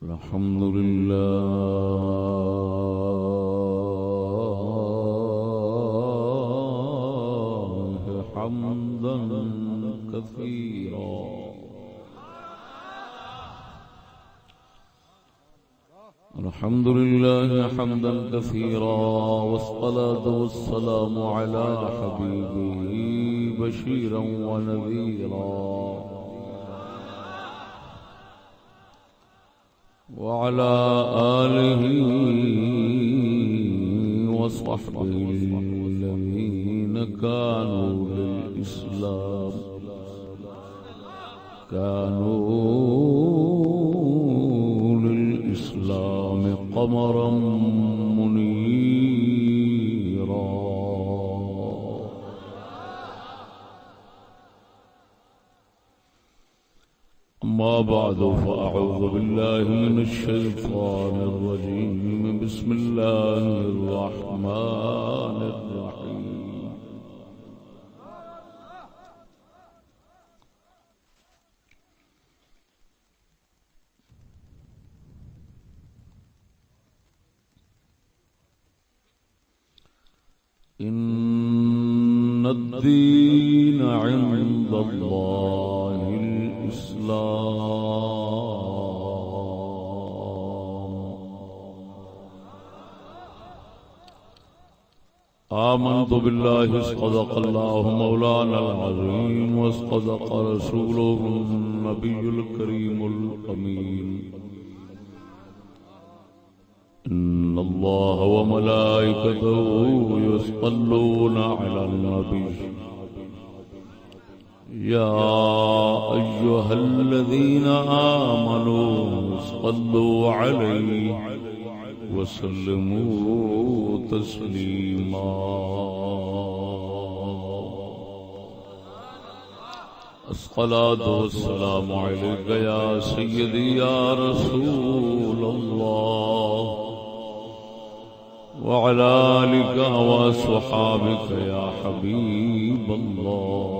الحمد لله حمدا كثيرا الحمد لله حمدا كثيرا والصلاة والسلام على حبيبه بشيرا ونذيرا وعلى آله وصحبه الذين كانوا للإسلام قمرا منيرا أما بعد فأعوذ بالله من الشيطان الرجيم بسم الله الرحمن الرحيم إن الدين عند الله آمنت بالله صدق الله مولانا العظيم وصدق رسوله النبي الكريم الأمين إن الله وملائكته يصلون على النبي يا أيها الذين آمنوا صلوا عليه وسلموا تسليما الصلاة والسلام عليك يا سيدي يا رسول الله وعلى آلك وصحابك يا حبيب الله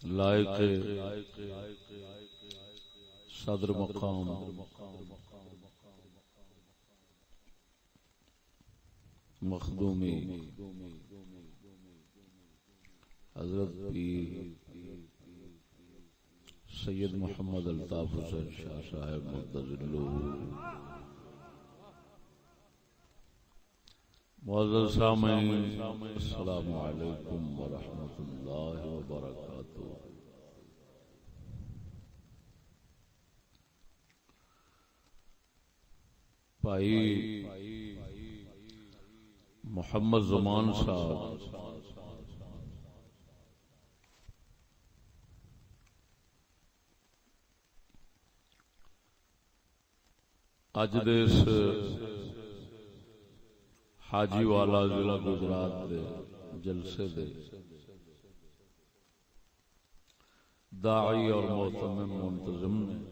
لائق صدر مقام مخدومی حضرت پیر سید محمد الطاف حسین شاہ صاحب مدظلہ معزز سامعین السلام علیکم ورحمۃ اللہ وبرکاتہ بھائی محمد زمان صاحب اج دے اس حاجی والا ضلع گجرات دے جلسے دے داعی اور معتمم منتظم نے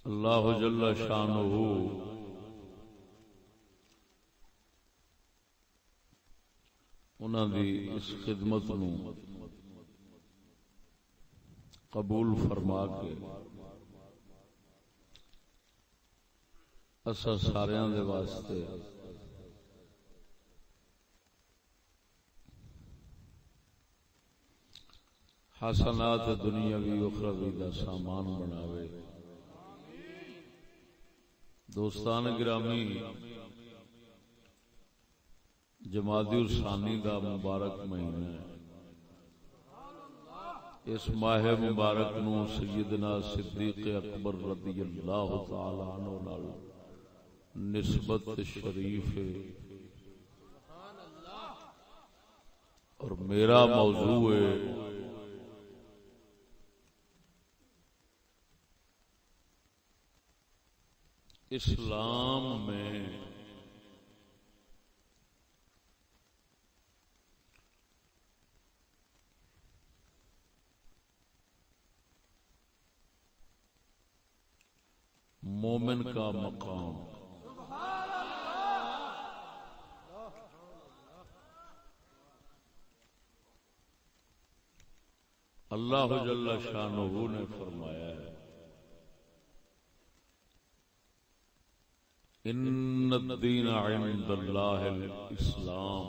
اللہ جل شانہ انہاں دی اس خدمت نو قبول فرما کے اسا ساریاں دے واسطے حسنات دنیاوی اخروی دا سامان بناوے دوستان گرامی جمادی الثانی دا مبارک مہینہ ہے اس ماہ مبارک نو سیدنا صدیق اکبر رضی اللہ تعالی عنہ نال نسبت شریف ہے اور میرا موضوع ہے اسلام میں مومن کا مقام. اللہ جل شانہ نے فرمایا ہے ان الدین عند اللہ الاسلام.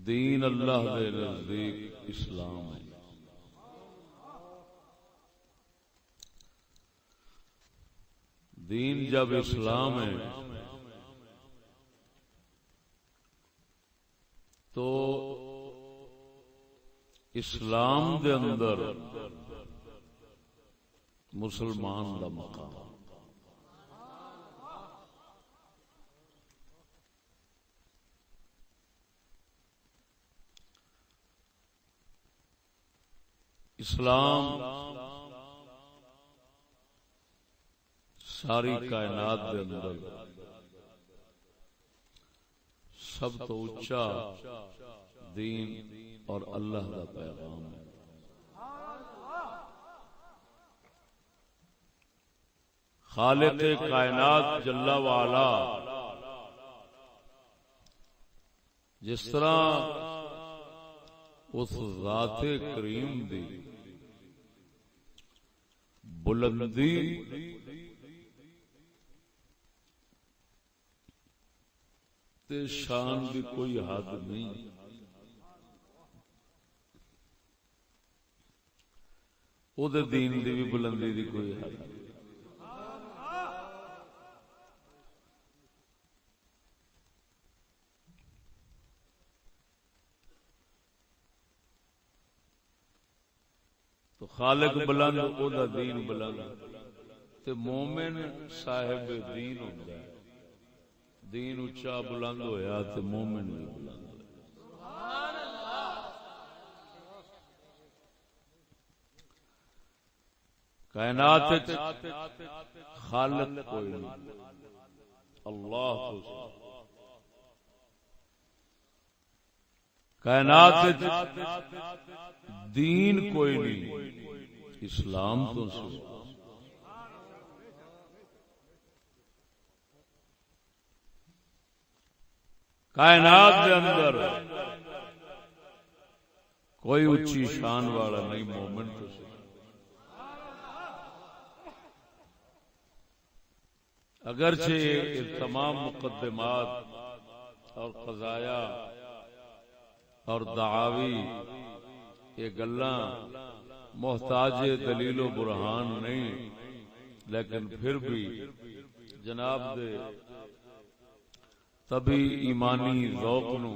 دین اللہ دے نزدیک اسلام ہے. دین جب اسلام ہے تو اسلام دے اندر مسلمان دا مقام. اسلام ساری کائنات دے اندر سب تو اونچا دین اور اللہ کا پیغام ہے. خالق کائنات جل وعلا جس طرح اس ذات کریم دی بلندی تے شان دی کوئی حد نہیں، او دے دین دی بھی بلندی دی کوئی حد نہیں. تو خالق بلند او دا دین بلند تے مومن صاحب دین ہوندا ہے. دین اچا بلند ہویا تے مومن بھی بلند ہویا. سبحان اللہ. کائنات خالق کوئی نہیں، اللہ تو. کائنات دین کوئی نہیں، اسلام تو سو. کائنات کے اندر کوئی اونچی شان والا نہیں، مومن تو سو. اگرچہ یہ تمام مقدمات اور قضایا اور دعاوی یہ گلاں محتاج دلیل و برہان نہیں، لیکن پھر بھی جناب دے تبھی ایمانی ذوق نو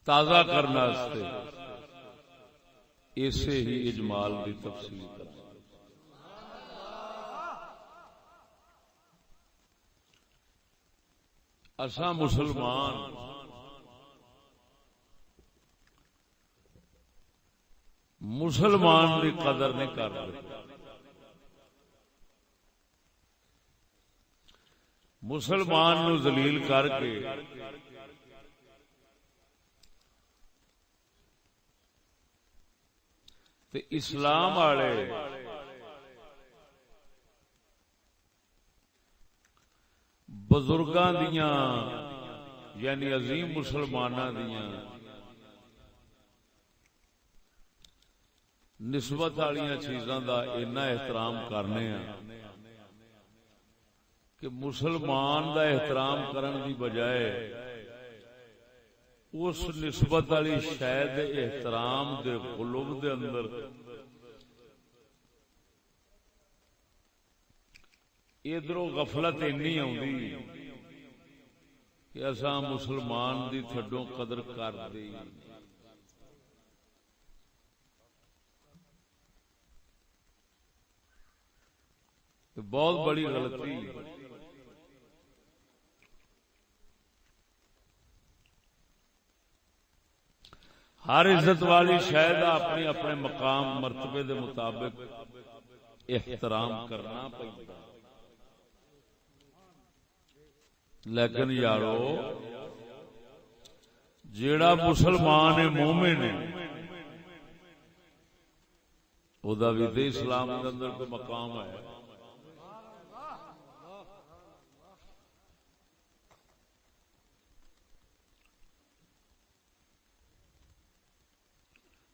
تازہ کرنا استے اسے ہی اجمال دی تفصیل کرنا. اساں مسلمان دی قدر نہیں کرتے. مسلمان نو ذلیل کر کے تے اسلام والے بزرگاں دیاں یعنی عظیم مسلماناں دیاں نسبت والیاں چیزاں دا اتنا احترام کرنے ہیں کہ مسلمان دا احترام کرن دی بجائے اس نسبت والی شاید احترام دے قلوب دے اندر ادھروں غفلت اینی آوندی کہ اساں مسلمان دی تھڈوں قدر کر دی. بہت بڑی غلطی. ہر عزت والی شاید اپنی اپنے مقام مرتبے دے مطابق احترام کرنا پڑتا، لیکن یارو جیڑا مسلمان ہے مومن ہے او دا بھی تے اسلام دے اندر کوئی مقام ہے.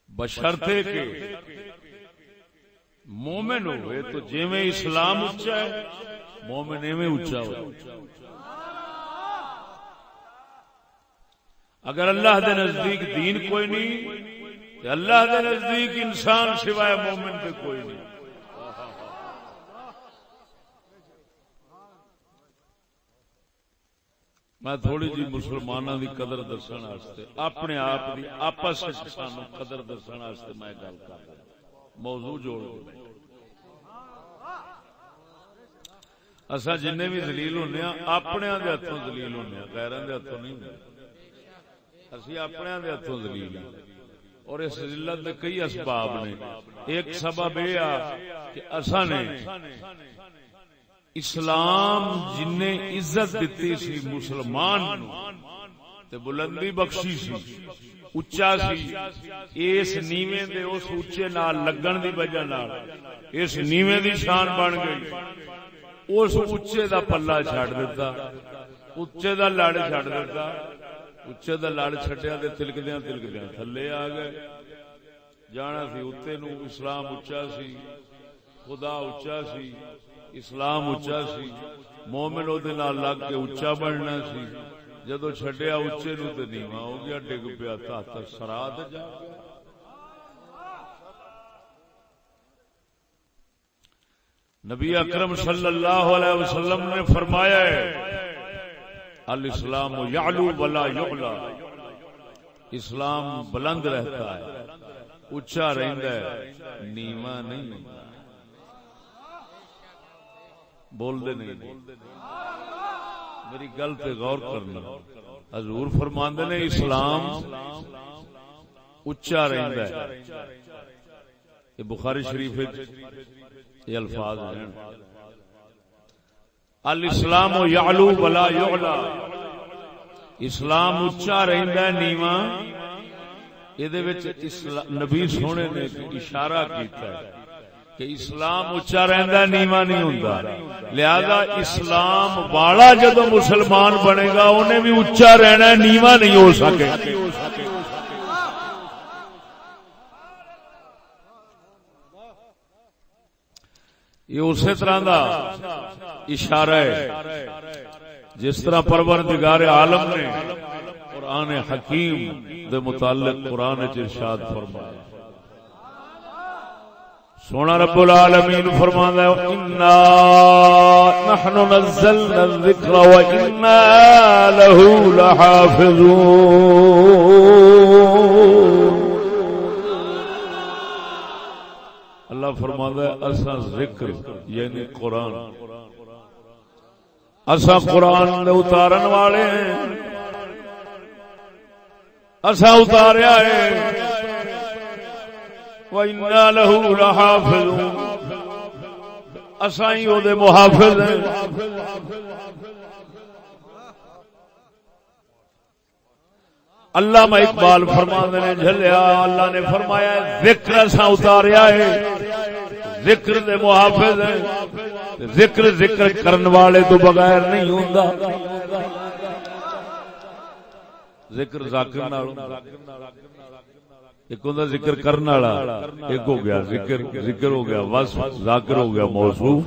بشرطے کہ مومن ہوئے تو جویں اسلام اونچا ہے مومن ایویں اونچا ہو. اگر اللہ دے نزدیک دین کوئی نہیں تو اللہ دے نزدیک انسان سوائے مومن کے کوئی نہیں. میں تھوڑی جی مسلمانوں دی قدر دسن واسطے اپنے آپ دی آپس وچ سانو قدر دسن واسطے میں گل کر رہا موضوع جوڑ کے. اساں جن بھی ذلیل ہونے اپنے دے ہتھوں ذلیل ہونے غیراں دے ہتھوں نہیں ہوندے. اسی اپنے دے ہتھوں ذلیل ہیں اور اس ذلت دے کئی اسباب نے. ایک سبب یہ کہ اساں نے اسلام جن نے عزت دیتی سی مسلمان نو تے بلندی بخشی سی اچا سی اس نیویں دے اس اچے نال لگن دی وجہ نال اس نیویں دی شان بن گئی. اس اچے دا پلہ چھڈ دیتا اچے دا لڑ چھڈ دیتا اچے دا لڑ چھڈیا تے تلکدیاں تلکدیاں تھلے آ گئے. جانا سی اتے نو اسلام اچا سی خدا اچا سی اسلام اچا سی مومن او دے نال لگ کے اچا بننا سی. جدو چھڈیا اچے نو تے نیواں ہو گیا ڈگ پیا تحت سرا تے جا گیا. نبی اکرم صلی اللہ علیہ وسلم نے فرمایا ہے الاسلام یعلو ولا یعلا. اسلام بلند رہتا ہے اچا رہندا ہے نیواں نہیں ہوندا. بول دے نہیں میری گل تے غور کرنا. حضور فرماندے نے اسلام اچا رہندا ہے. یہ بخاری شریف یہ الفاظ ہیں الاسلام یعلو ولا یعلا. اسلام اچا رہندا ہے نیواں. یہ نبی سونے نے اشارہ کیتا ہے کہ اسلام اچا رہندا ہے نیواں نہیں ہوندا. لہذا اسلام والا جدو مسلمان بنے گا انہیں بھی اچا رہنا ہے نیواں نہیں ہو سکے. یہ اسی طرح دا اشارہ ہے جس طرح پروردگار عالم نے قرآن حکیم دے متعلق قرآن ارشاد فرمایا. سونا رب العالمین فرماتا ہے انا نحن نزلنا الذکر وانا له لحافظون. اللہ فرماتا ہے اساں ذکر یعنی قرآن اساں قرآن دے اتارن والے ہیں. اساں اتاریا ہے وَإِنَّا لَهُ لَحَافِظُونَ. اساں ہی او دے محافظ ہیں. علامہ اقبال فرماندے نے جھلیا اللہ نے فرمایا ذکر اساں اتاریا ہے ذکر دے محافظ ہیں. ذکر ذکر کرن والے تو بغیر نہیں ہوندا. ذکر ذاکر نال ایک ہوندا ذکر کرن والا ایک ہو گیا ذکر ہو گیا وصف ذاکر ہو گیا موصوف.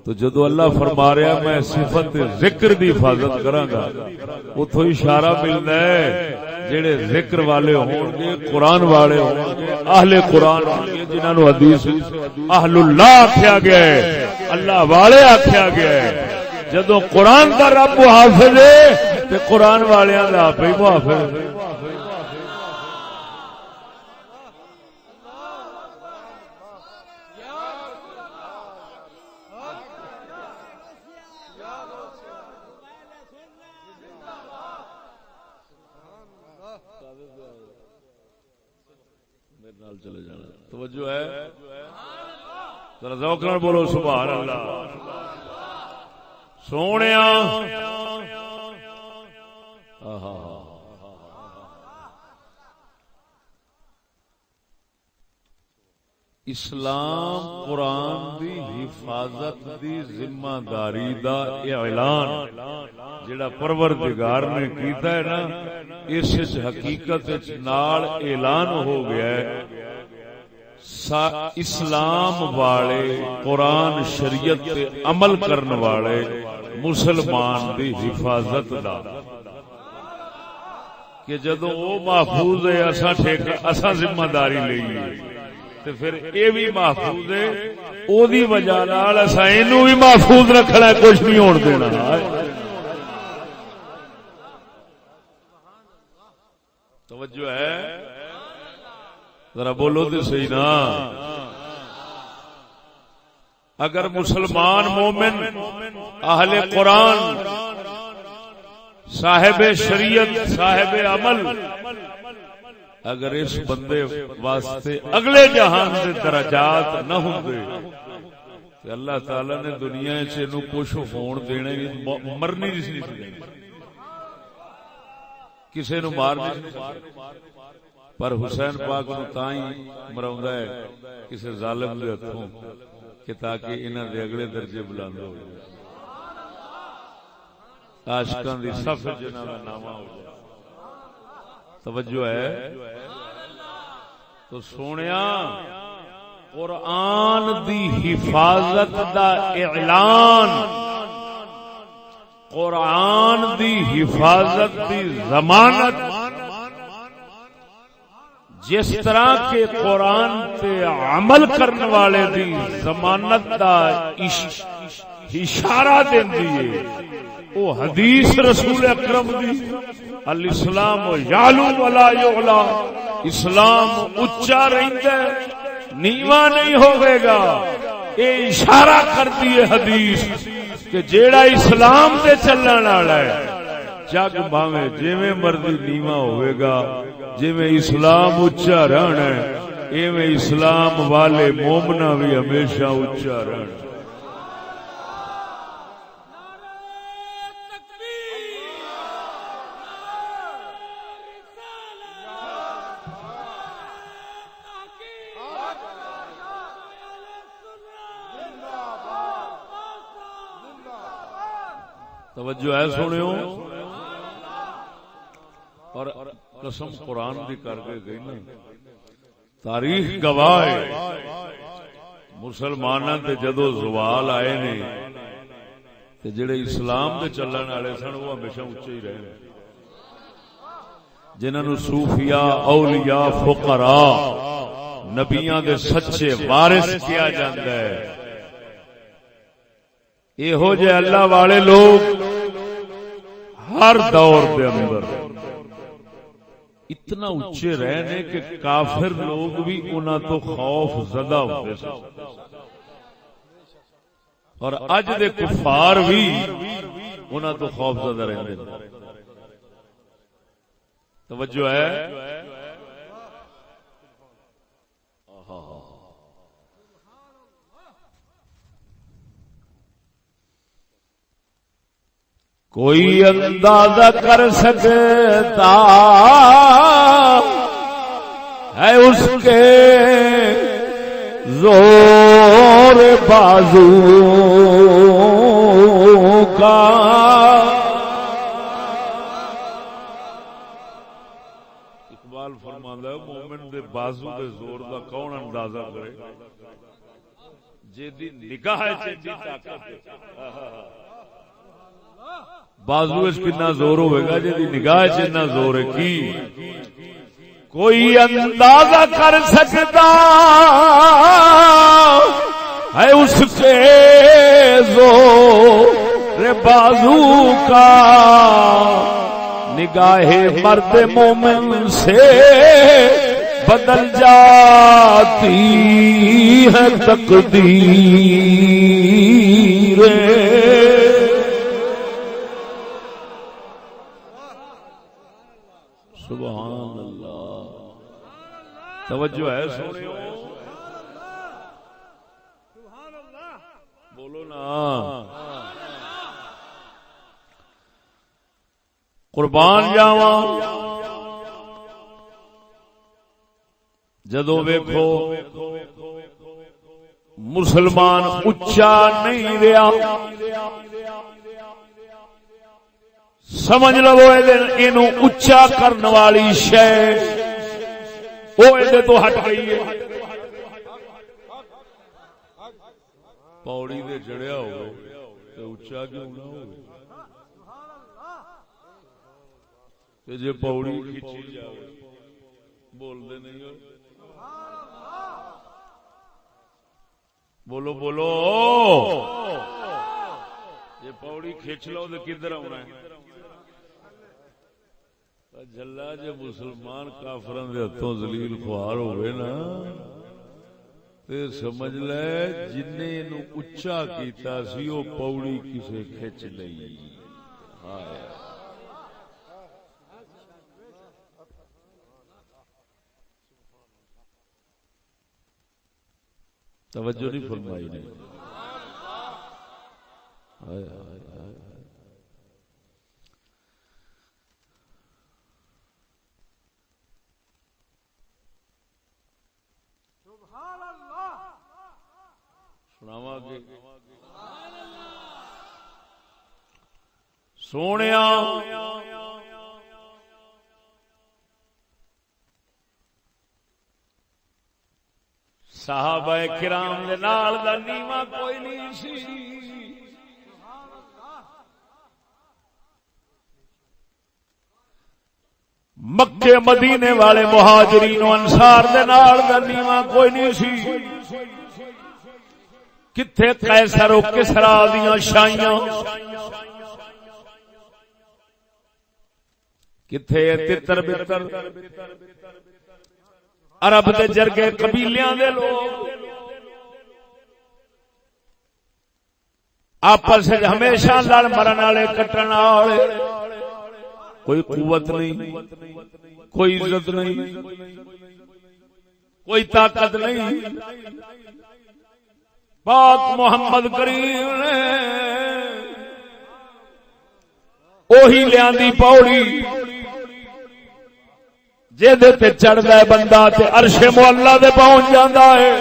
تو جدو اللہ فرما رہا میں صفت ذکر دی حفاظت کراں گا اتھوں اشارہ ملدا ہے جڑے ذکر والے ہون گے قرآن والے ہون گے اہل قرآن ہون گے جنہاں نو حدیث اہل اللہ آکھیا گیا ہے اللہ والے آکھیا گیا ہے. جدو قرآن دا رب محافظ ہے تے قرآن والیاں دا آپ ہی محافظ ہے. چلے جانا توجہ ہے ذرا ذوق نال بولو سبحان اللہ. سونیا اسلام قرآن دی حفاظت دی ذمہ داری دا اعلان جڑا پروردگار نے کیتا ہے نا، اس حقیقت نال اعلان ہو گیا ہے اسلام والے قرآن شریعت تے عمل کرن والے مسلمان دی حفاظت دا، کہ جدو وہ محفوظ ہے اساں ذمہ داری لئیے تے پھر اے بھی محفوظ ہے، او دی وجہ نال اساں اینو بھی محفوظ رکھنا ہے، کچھ نہیں ہون دینا۔ توجہ ہے، ذرا بولو تے صحیح نا۔ اگر مسلمان مومن اہل قرآن صاحب شریعت صاحب عمل اگر اس بندے واسطے اگلے جہان دے درجات نہ ہوندے تے اللہ تعالی نے دنیا وچ اینو کچھ ہون دینا مرنی نہیں سی، کسے نو مار نہیں، پر حسین پاک نو تاں ہی مراوندا ہے کسے ظالم دے ہتھوں کہ تاکہ انہاں دے اگلے درجے بلند ہو جائے، عاشقاں دی صف جنہاں دا نام ہو جائے۔ توجہ ہے تو سونیا، قرآن دی حفاظت دا اعلان، قرآن دی حفاظت دی ضمانت، جس طرح کے قرآن تے عمل کرنے والے دی ضمانت دا اشارہ دیندی ہے وہ حدیث رسول اکرم دی، الاسلام یعلو ولا یعلا، اسلام اچا رہندا ہے نیواں نہیں ہوئے گا۔ اے اشارہ کرتی ہے حدیث کہ جیڑا اسلام دے چلن والا ہے جگ بھاویں جویں مرضی نیواں ہوئے گا، جویں اسلام اچا رہنا ہے ایویں اسلام والے مومنا بھی ہمیشہ اچا رہنا۔ توجہ ہے سنیو، اور قسم قرآن دی کر کے گئی نا، تاریخ گواہ ہے مسلماناں تے جدو زوال آئے نے تے جڑے اسلام دے چلن والے سن وہ ہمیشہ اونچے ہی رہے، جنہاں نو صوفیاء، اولیاء، فقراء، نبیاں دے سچے وارث کیا جاندا ہے۔ یہو جے اللہ والے لوگ ہر دور دے اندر اتنا اونچے رہنے کہ کافر لوگ بھی انہاں تو خوف زدہ ہوتے سن، اور اج دے کفار بھی انہاں تو خوف زدہ رہندے۔ توجہ ہے، کوئی اندازہ کر سکتا ہے اس کے زور بازو کا، اقبال فرماندا ہے مومن دے بازو دے زور دا کون اندازہ کرے، جیدی نگاہ چیدی طاقت، بازو اس کتنا زور ہوئے گا جی نگاہ چنا زور ہے کی کوئی اندازہ کر سکتا ہے اس کے زور بازو کا، نگاہ مرد مومن سے بدل جاتی ہے تقدیر، سبحان اللہ۔ توجہ ہے سنیو، بولو نا، قربان جاواں جدو ویکھو مسلمان اچا نہیں رہا، سمجھ لو اینو اچا کرن والی شے او ادے تو ہٹ گئی ہے. پوڑی دے چڑھیا ہوئے تے اچا کیوں نہ ہوئے؟ تے جے پوڑی کھچی جاوے بول دے نہیں ہو. بولو بولو، یہ پوڑی کھچ لو تو کدھر آنا ہے؟ جلا جے مسلمان کافران دے ہتھوں ذلیل خوار ہوئے نا تے سمجھ لے جننے نو اچا کیتا سی او پوڑی کسے کھچ لئی. توجہ نہیں فرمائی نے. سناواں گے سونیا صحابہ کرام دے نال دا نیواں کوئی نہیں سی. مکے مدینے والے مہاجرین و انصار دے نال دا نیواں کوئی نہیں سی. کتھے قیصر و کسرا دیاں شاہیاں، کتھے تتر بتر عرب دے جرگے قبیلیاں دے لوگ آپس وچ ہمیشہ لڑ مرن والے کٹن والے. کوئی قوت نہیں، کوئی عزت نہیں، کوئی طاقت نہیں. پاک محمد کریم نے اوہی لیاندی پوڑی جے تے چڑھدا ہے بندہ تے عرش معلا تے پہنچ جاندا ہے.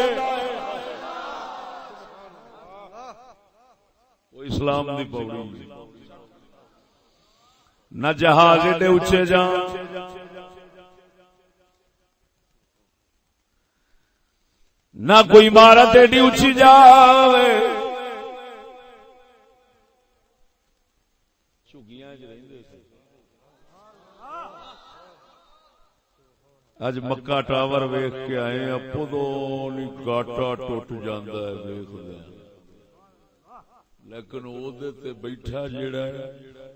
وہ اسلام دی پوڑی، نہ جہاز ایڈے اونچے جان، نہ کوئی عمارت ایڈی اونچی جاوے. چگیاں وچ رہندے سی. اج مکہ ٹاور ویکھ کے آئے ہیں، پدوں نہیں گاٹا ٹوٹ جاندا ہے ویکھ لے. لیکن او دے تے بیٹھا جیڑا ہے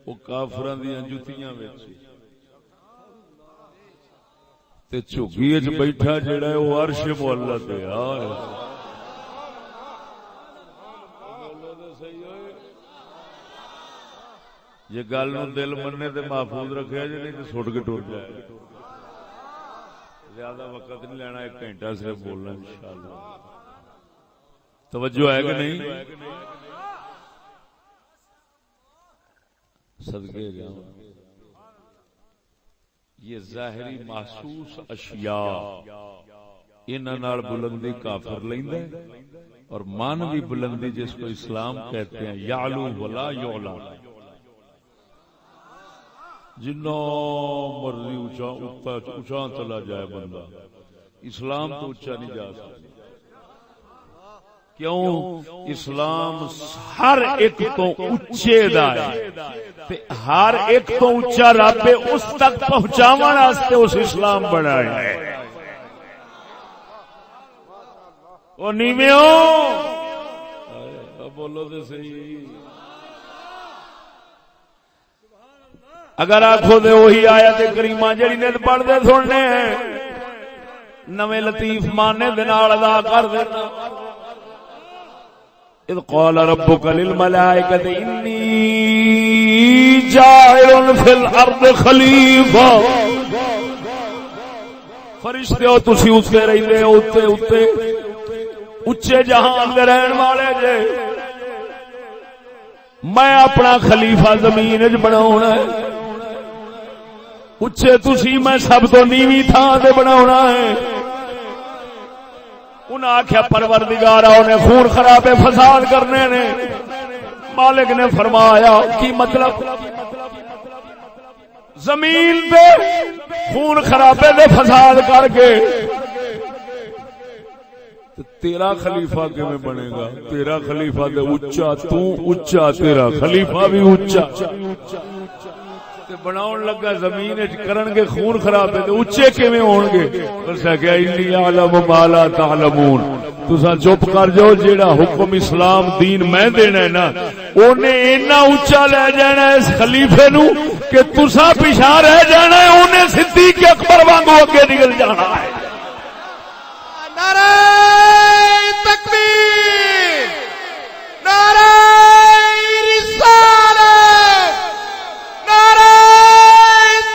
او کافراں دیاں جُتیاں وچ، تے جھگی وچ بیٹھا جیڑا ہے او عرش معلا تے آئے. یہ گل نو دل مننے تے محفوظ رکھیا جے، نہیں تے سٹ کے ٹر جائے. زیادہ وقت نہیں لینا، 1 گھنٹہ صرف بولنا انشاءاللہ. توجہ ہے کہ نہیں؟ صدقے جاؤں. یہ ظاہری محسوس اشیاء انہاں نال بلندی کافر لیندا ہے، اور مانوی بلندی جس کو اسلام کہتے ہیں یعلو ولا یعلا. جنہ مرضی اونچا چلا جائے بندہ، اسلام تو اونچا نہیں جا سکتا. کیوں؟ اسلام ہر ایک تو اونچے دا ہے، تے ہر ایک تو اونچا رب اس تک پہنچاون واسطے اس اسلام بنایا ہے. او نیویوں بولو تے صحیح. اگر آخو دے وہی آیت کریمہ جڑی نے پڑھ دے سننے نویں لطیف مانے دے نال ادا کر دینا. اذ قال ربک للملائکۃ انی جاعل فی الارض خلیفہ. فرشتے ہو تسی اتے رہندے ہو، اتے اچے جہان دے رہن والے جے. میں اپنا خلیفہ زمین وچ بناونا ہے. اچے تسی، میں سب تو نیویں تھان تے بناونا ہے. انہیں آخیا پروردگارا انہیں خون خرابے فساد کرنے نے. مالک نے فرمایا کی مطلب؟ زمین پہ خون خرابے دے فساد کر کے تیرا خلیفہ کیویں بنے گا؟ تیرا خلیفہ تے اونچا، تو اونچا، تیرا خلیفہ بھی اونچا. تے بناون لگا زمین وچ کرن گے خون خرابے تے اونچے کیویں ہون گے؟ اسا کہ انی علم ما لا تعلمون. تساں چپ کر جاؤ، جیڑا حکم اسلام دین میں دینا ہے نا اونے اتنا اونچا لے جانا ہے اس خلیفے نو کہ تساں پیچھے رہ جانا ہے، اونے صدیق اکبر وانگو اگے نکل جانا ہے. نعرہ تکبیر، نعرہ رسالت، نعرہ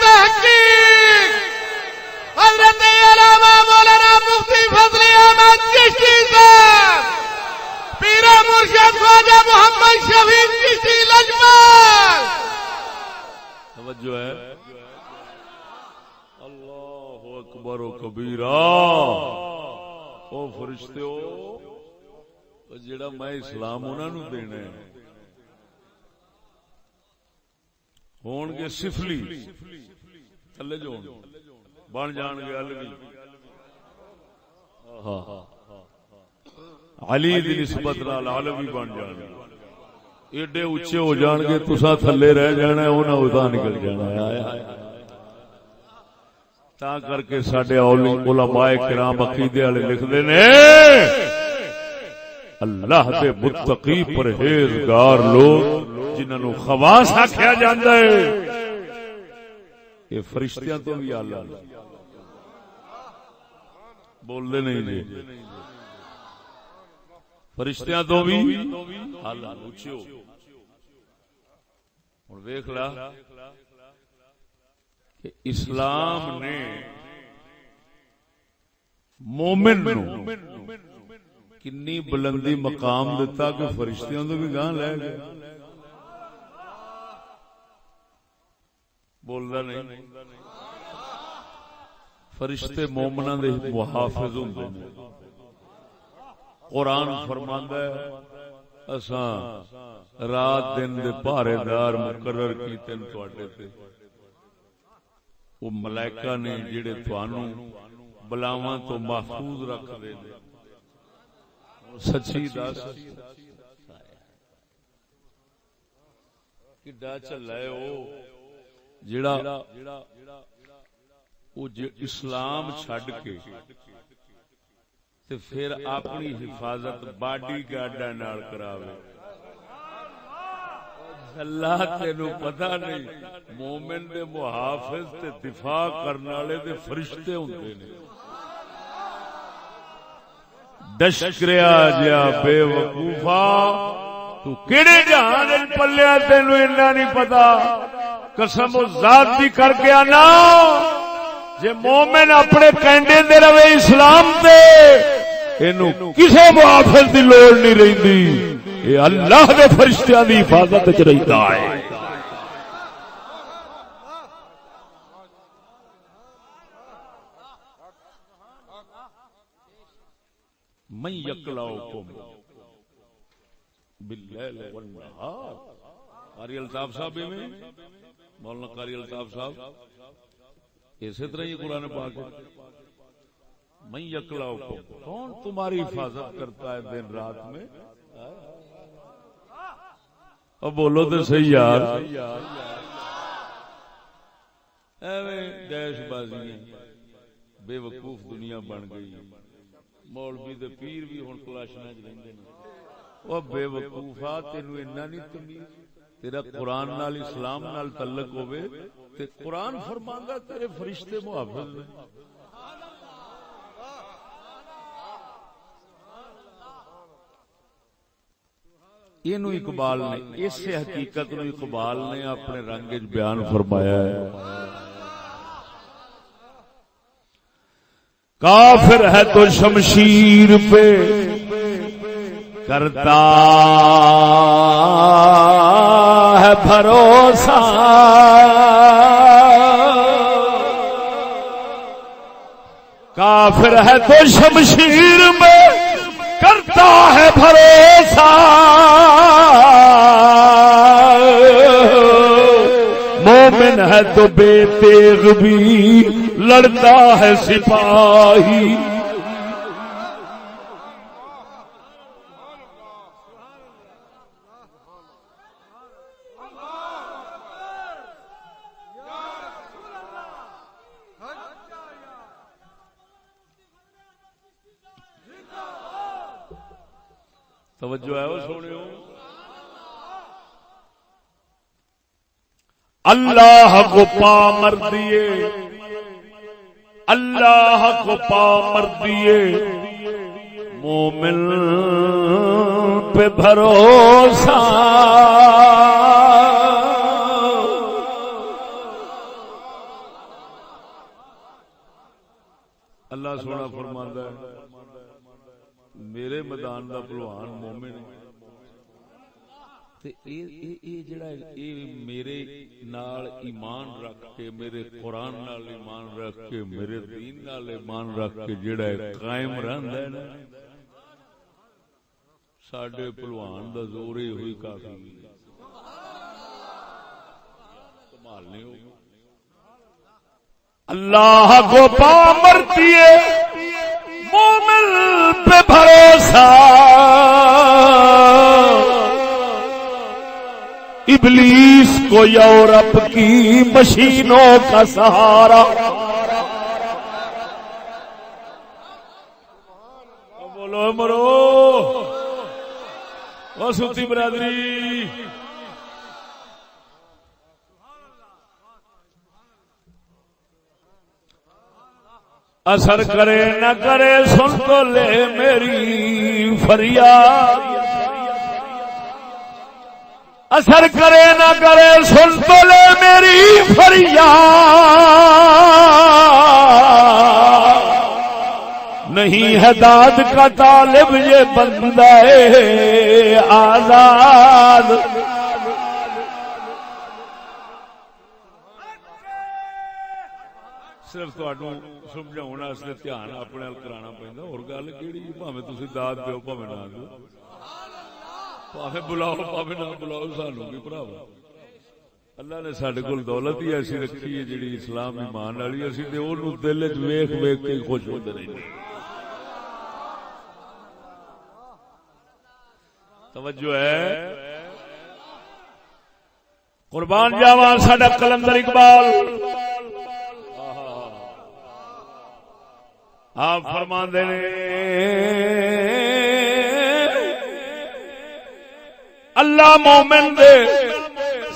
تحقیق. حضرت علامہ مولانا مفتی فضل احمد چشتی صاحب، پیر مرشد خواجہ محمد شفیع چشتی لجپال. توجہ ہے. اللہ اکبر و کبیرہ. او فرشتے ہو جڑا میں اسلام انہاں نو دینا ہے ہون گے سفلی تھلے جو بن جان گے علوی. علی دی نسبت نال علوی بن جان گے، ایڈے اونچے ہو جان گے، تساں تھلے رہ جانا ہے، انہاں ادا نکل جانا ہے. تا کر کے ساڈے علماء کرام عقیدے والے لکھدے نے اللہ دے متقی پرہیزگار لوگ جنہاں نو خواص آکھیا جاندا ہے یہ فرشتیاں تو بھی اعلی بول دے نہیں جی، فرشتیاں تو بھی اعلی اونچے ہو. ہن ویکھ لا کہ اسلام نے مومن نو کنی بلندی مقام دیتا کہ فرشتیاں تو بھی گاں لے گئے. بولدا نہیں. فرشتے مومناں دے محافظ ہوندے نے. قرآن فرماندا ہے اساں رات دن دے پہرے دار مقرر کیتے نے تواڈے تے. وہ ملائکہ نے جڑے تھانوں بلاواں تو محفوظ رکھ دے. سچی دس کڈا چلا ہے او جڑا او اسلام چھڈ کے تے پھر اپنی حفاظت باڈی گارڈاں نال کراوے. اللہ تینو پتہ نہیں مومن دے محافظ تے دفاع کرنے والے دے فرشتے ہوندے نے. دشکریا جیا بے وقوفا تو کیڑے جہان وچ پلیا تینو اتنا نہیں پتا. قسم ذات دی کر کے آنا جے مومن اپنے کینڈے دے رہے اسلام تے اینو کسے محافظ دی لوڑ نہیں رہندی. یہ اللہ دے فرشتیاں دی حفاظت وچ رہندا ہے. من یکلاؤکم باللیل والنہار. قاری الطاف صاحب میں مولانا قاری الطاف صاحب اسی طرح یہ قرآن پاک ہے. من یکلاؤکم، کون تمہاری حفاظت کرتا ہے دن رات میں؟ اب بولو تو صحیح یار. ایویں ڈیش بازی بے وقوف دنیا بن گئی. مولوی دے پیر بھی ہن کلاشنا وچ رہندے نے. او بے وقوفا تینو اتنا نہیں تمیز؟ تیرا قرآن نال اسلام نال تعلق ہوے تے قرآن فرماندا تیرے فرشتے محافظ نے. اینو اقبال نے اس حقیقت نو اقبال نے اپنے رنگ وچ بیان فرمایا ہے. کافر ہے تو شمشیر پہ کرتا ہے بھروسہ، کافر ہے تو شمشیر میں ہے تو بے تیغ بھی لڑتا ہے سپاہی. توجہ ہے وہ سونے ہو. اللہ کو پا مر دیے, اللہ کو پا مر دیے, مومن پہ بھروسہ. اللہ سونا فرماندا ہے میرے میدان دا پہلوان مومن تے اے جڑا اے میرے نال ایمان رکھ کے, میرے قرآن نال ایمان رکھ کے, میرے دین نال ایمان رکھ کے جڑا قائم رہندا ہے نا, ساڈے پہلوان دا زور ہی ہوئی کافی. کمال نہیں ہو. اللہ کو پا مرتی ہے مومن پہ بھروسہ, ابلیس کو یورپ کی مشینوں کا سہارا. بولو مرو وہ سوتی برادری. اثر کرے نہ کرے سن تو لے میری فریاد, اثر کرے نہ کرے سن تو لے میری فریاد. نہیں ہے داد کا طالب یہ بندہ آزاد. صرف تہاڈوں سمجھاؤن واسطے دھیان اپنے نال کرانا پیندا, اور گل کیڑی بھاویں تسی داد دیو بھاویں نہ دیو, بھاویں بلاؤ بھاویں نہ بلاؤ, سانوں کی بھراوا اللہ نے ساڈے کول دولت ہی ایسی رکھی ہے جڑی اسلام ایمان والی, اسی تے اونوں دل وچ ویکھ ویکھ کے خوش ہوندے رہندے. توجہ ہے. قربان جاواں ساڈا کلندر اقبال آپ فرماندے نے اللہ مومن دے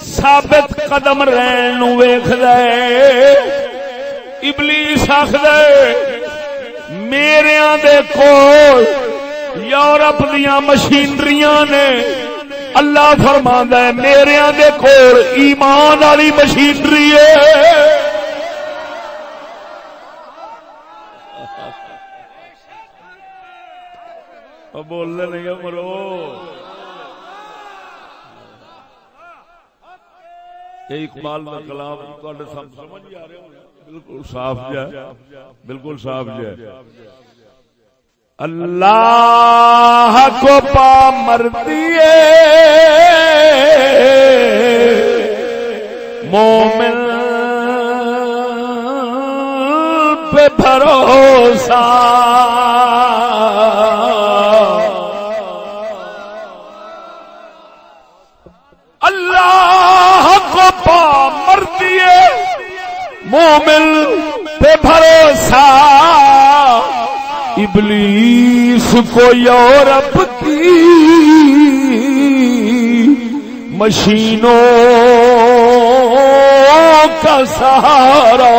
ثابت قدم رہن نو ویکھدا ہے. ابلیس آکھدا ہے میریاں دے کول یورپ دیاں مشینریاں نے, اللہ فرماندا ہے میریاں دے کول ایمان والی مشینری ہے. بولنے نہیں مرو. یہ اقبال کا کلام تھوڑے سمجھ جا رہے ہو, بالکل صاف جا, بالکل صاف جا. اللہ کو پا مرتی مومن پہ بھروسہ, پا مرتی مومن پہ بھروسہ, ابلیس کو یورپ کی مشینوں کا سہارا.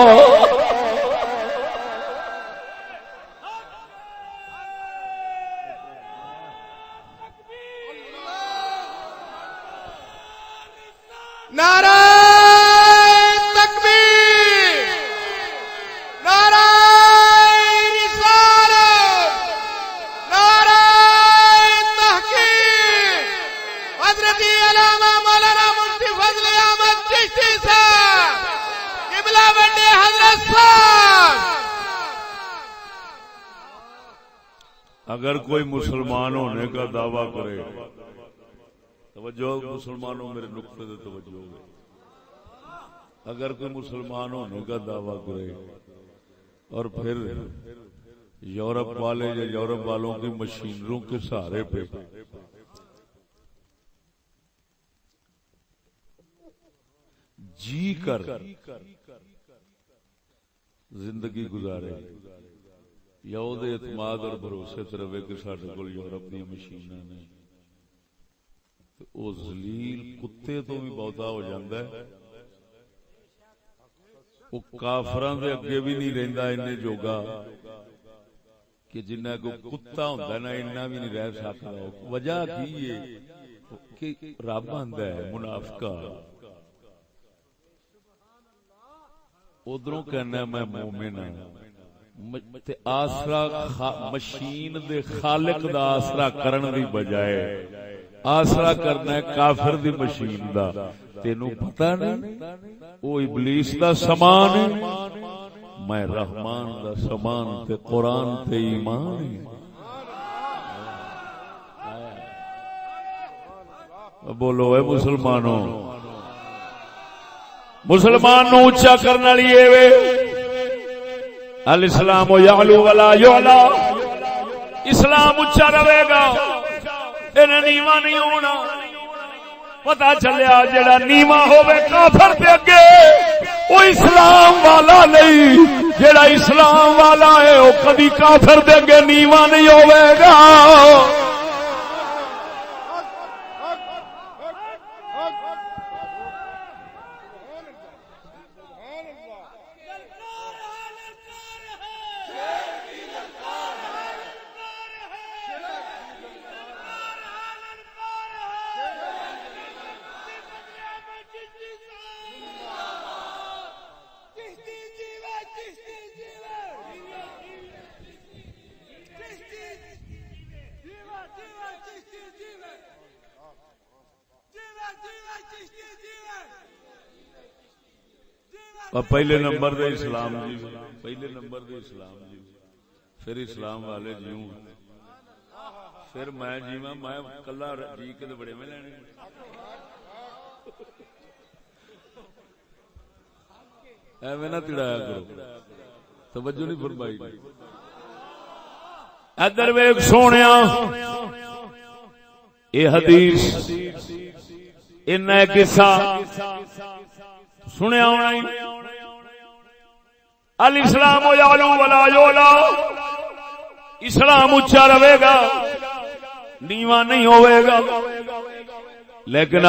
اگر کوئی مسلمان ہونے کا دعویٰ کرے, توجہ مسلمانوں میرے نقطے سے توجہ ہوگی, اگر کوئی مسلمان ہونے کا دعویٰ کرے اور پھر یورپ والے یا یورپ والوں کی مشینروں کے سہارے پہ جی کر زندگی گزارے یا وہ اعتماد اور بھروسے تے رہے کہ ساڈے کول یورپ دی مشیناں نے، تے او ذلیل کتے تو بھی بہتا ہو جاندا ہے، وہ کافراں دے اگے بھی نہیں رہندا اینے جوگا کہ جنہ کو کتا ہوندا نا اتنا بھی نہیں رہ سکتا۔ وجہ کی ہے کہ رب آندا ہے منافقہ ادھروں کہنا میں مومن ہوں تے آسرا مشین دے خالق دا آسرا کرن دی بجائے آسرا کرنا ہے کافر دی مشین دا۔ تینوں پتہ نہیں او ابلیس دا سامان ہے، میں رحمان دا سامان تے قرآن تے ایمان ہے۔ بولو اے مسلمانوں، مسلمان نو اونچا کرنے والی اے وے الاسلام یعلو ولا یعلا، اسلام اونچا رہے گا انہیں نیواں نہیں ہونا۔ پتا چلیا جڑا نیواں ہوے کافر دے اگے وہ اسلام والا نہیں، جڑا اسلام والا ہے وہ کبھی کافر دے اگے نیواں نہیں ہوے گا۔ پہلے نمبر دے اسلام جی، پہلے نمبر دے اسلام جی، پھر اسلام والے جیوں، پھر میں جیواں، میں کلا جی کے بڑے میں لینے ایویں نہ تڑایا کرو، توجہ نہیں فرمائی۔ ادھر ویکھ سونیا، یہ حدیث ان قصہ سنیا ہونا ہی، الاسلام یعلو ولا یعلا، اسلام اونچا رہے گا نیواں نہیں ہوئے گا۔ لیکن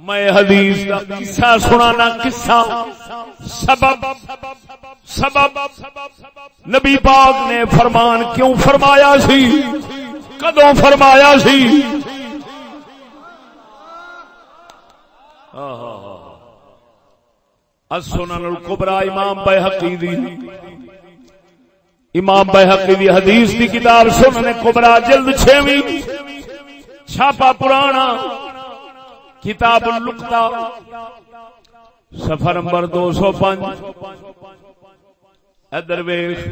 میں حدیث کا قصہ سنانا، قصہ سبب نبی پاک نے فرمان کیوں فرمایا سی، کدوں فرمایا سی۔ السنن الکبری امام بیہقی دی، امام بیہقی دی حدیث دی کتاب سنن کبری جلد 6ویں، چھاپا پرانا، کتاب اللقطہ، صفحہ نمبر 205۔ ادھر ویکھ،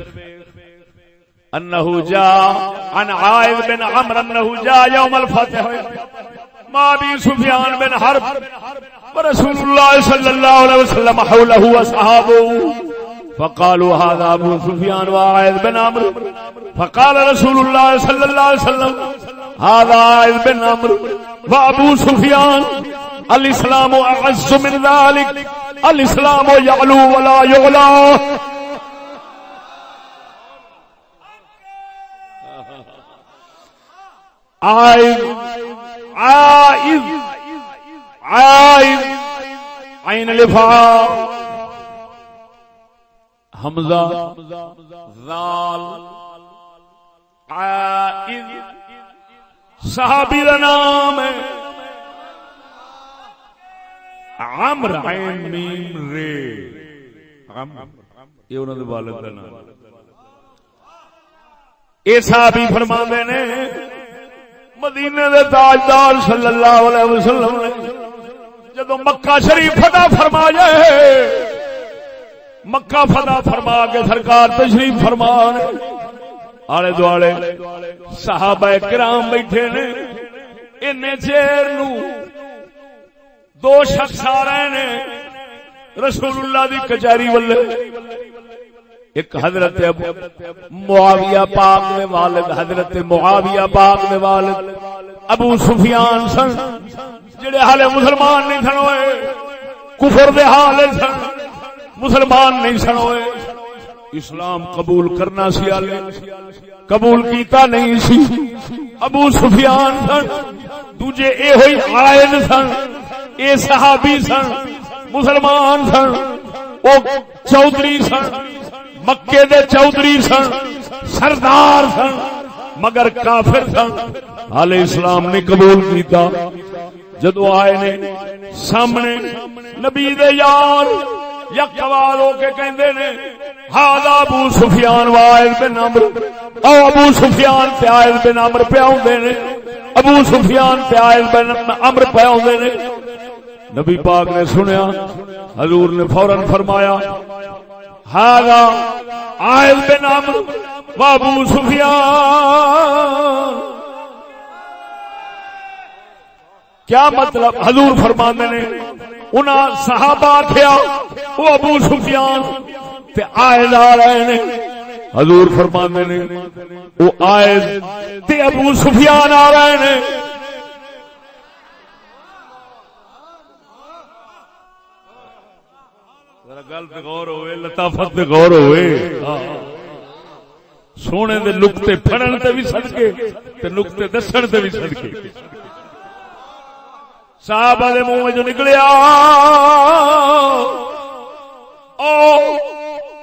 انہ جاء عن عائذ بن عمرو انہ جاء یوم الفتح ما ابی سفیان بن حرب ورسول الله صلى الله عليه وسلم حوله واصحابه فقالوا هذا ابو سفيان وعائذ بن عمرو، فقال رسول الله صلى الله عليه وسلم هذا عائذ بن عمرو وابو سفيان، الاسلام اعز من ذلك، الاسلام يعلو ولا يعلى۔ عائذ عین لفا حمزہ ذال، عائذ صحابی کا نام ہے، عمر عین میم رے، یہ انہوں نے والد کا نام۔ یہ صحابی فرماندے نے مدینے دے تاجدار صلی اللہ علیہ وسلم نے جدو مکہ شریف فتح فرما جائے، مکہ فتح فرما کے سرکار تشریف فرما نے، آلے دوالے صحابہ کرام بیٹھے نے، انہیں چیر نو دو شخص آ رہے نے، رسول اللہ دی کچہری والے ایک حضرت معاویہ پاک نے والد حضرت معاویہ پاک نے والد ابو سفیان سن جڑے حالے مسلمان نہیں سن ہوئے کفر دے حال سن مسلمان نہیں سن ہوئے اسلام قبول کرنا سی آلے قبول کیتا نہیں سی ابو سفیان سن دوجے اے ہوئی عائد سن اے صحابی سن مسلمان سن او چودھری سن مکے دے چودھری سن سردار سن مگر کافر سن حالے اسلام نے قبول کیتا جدو آئے نے سامنے نبی دے یار یک آواز ہو کے کہندے نے ہاذا ابو سفیان وائل بن عمرو او ابو سفیان تے عائل بن عمرو پہ اوندے نے ابو سفیان تے عائل بن عمرو پہ اوندے نے نبی پاک نے سنیا حضور نے فوراً فرمایا ہاذا عائل بن عمرو و ابو سفیان کیا مطلب حضور فرماندے نے انہاں صحابہ آکھیا وہ ابو سفیان تے عائد آ رہے نے حضور فرماندے نے وہ عائد تے ابو سفیان آ رہے نے ذرا گل تے غور ہوئے لطافت تے غور ہوئے سونے دے نقطے پھڑن تے بھی صدقے تے نقطے دسن تے بھی صدقے صحابہ دے منہ وچوں نکلیا او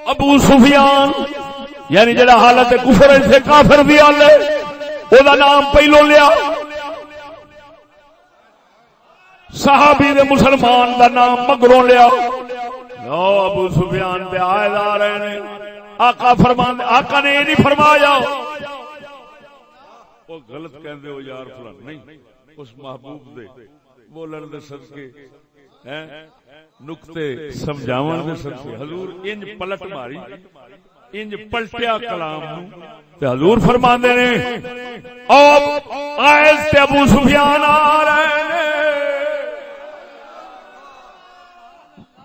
ابو سفیان یعنی جڑا حالت کفر سے کافر بھی آلے او دا نام پہلو لیا صحابی دے مسلمان دا نام مگروں لیا ابو سفیان پہ آئے آ رہے نے آقا فرمان آقا نے یہ نہیں فرمایا وہ غلط کہندے ہو یار فلان نہیں اس محبوب دے بولن دے صدقے نقطے سمجھاون دے صدقے حضور انج پلٹ ماری انج پلٹیا کلام نو تے حضور فرماندے نے او عائز تے ابو سفیان آ رہے نے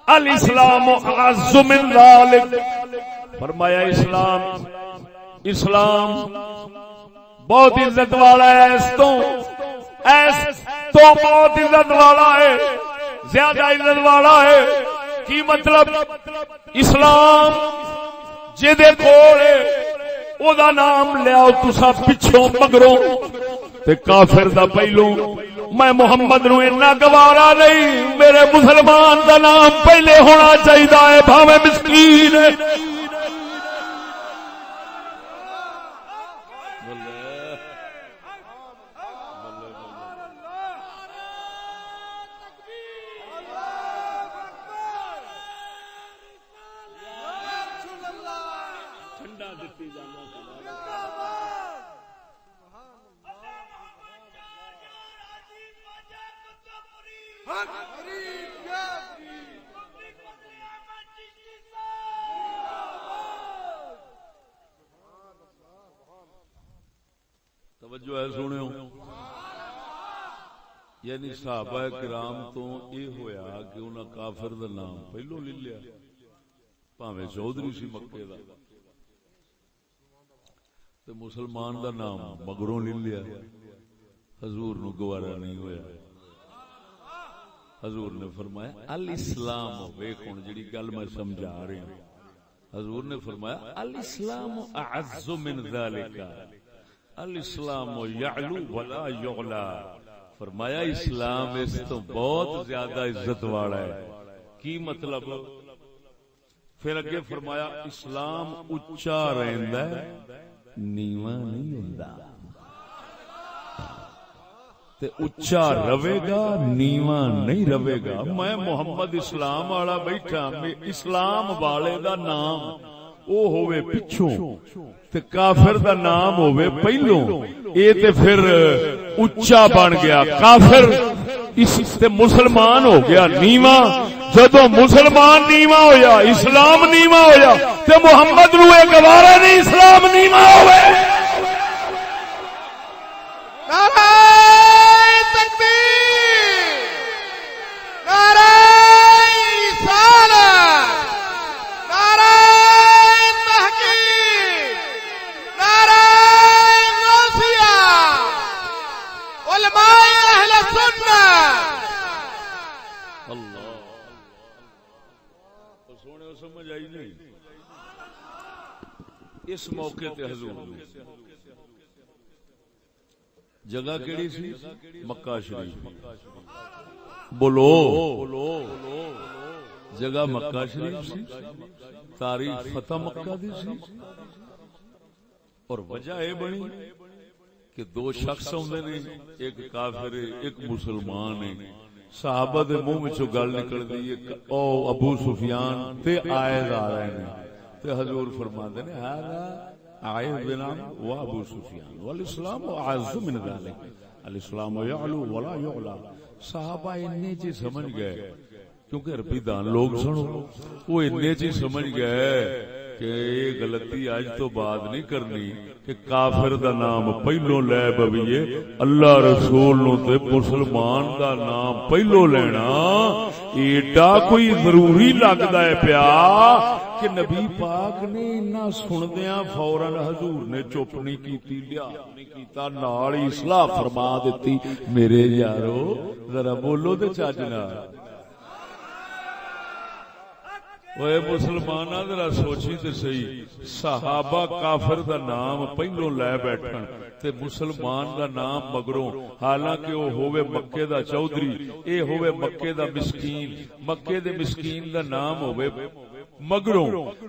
الاسلام اعز من ذلک فرمایا اسلام بہت عزت والا ہے اس تو بہت عزت والا ہے زیادہ عزت والا ہے کی مطلب اسلام جدے کول او دا نام لیاؤ تسا پچھوں مگروں تے کافر دا پہلوں میں محمد نو اتنا گوارا نہیں میرے مسلمان دا نام پہلے ہونا چاہیے بھاوے مسکین ہے توجہ ہے سنو یعنی صحابہ کرام تو یہ ہویا کہ انہاں کافر دا نام پہلو لے لیا پاویں چودھری سی مکے دا تے مسلمان دا نام مگروں لے لیا حضور نو گوارا نہیں ہویا حضور نے فرمایا الاسلام ویکھ ہن جڑی گل میں سمجھا رہا ہوں حضور نے فرمایا الاسلام اعز من ذالک الاسلام یعلو ولا یعلا فرمایا اسلام اس تو بہت زیادہ عزت والا ہے کی مطلب پھر اگے فرمایا اسلام اچا رہندا ہے نیواں نہیں ہوندا تے اچا رہے گا نیواں نہیں رہے گا میں محمد اسلام والا بیٹھا میں اسلام والے دا نام او ہوے پچھوں تے کافر دا نام ہوے پہلوں اے تے پھر اچا بن گیا کافر اس تے مسلمان ہو گیا نیواں جدوں مسلمان نیواں ہویا اسلام نیواں ہویا تے محمد نو اے گوارا نہیں اسلام نیواں ہوے نعرہ تکبیر نعرہ رسالت اس موقع تے حضور نے جگہ کیڑی سی؟ مکہ شریف. بولو جگہ مکہ شریف سی، تاریخ فتح مکہ دی سی، اور وجہ اے بنی کہ دو شخص ہوندے نے، ایک کافر ہے ایک مسلمان ہے. صحابہ دے منہ وچوں گل نکل گئی او ابو سفیان تے آئے آ رہے ہیں تے حضور فرماندے نے ھذا آئے بنا و ابو سفیان والاسلام اعز من ذلك الاسلام يعلو ولا يعلى. صحابہ اتنے چیز سمجھ گئے کیونکہ عربی دان لوگ سنو وہ اتنے چیز سمجھ گئے کہ یہ غلطی آج تو بعد نہیں کرنی کہ کافر دا نام پہلو لے بویے اللہ رسول نو تے مسلمان دا نام پہلو لینا ایڈا کوئی ضروری لگدا ہے پیا کہ نبی پاک نے انہاں سندیاں فوراً حضور نے چپ نہیں کیتی، لیا نہیں کیتا، نال ہی اصلاح فرما دتی. میرے یارو ذرا بولو تے چج نال. اوے مسلماناں ذرا سوچی تے صحیح، صحابہ کافر دا نام پہلو لے بیٹھن تے مسلمان دا نام مگروں، حالانکہ وہ ہووے مکے دا چودھری، اے ہووے مکے دا مسکین، مکے دے مسکین دا نام ہووے مگروں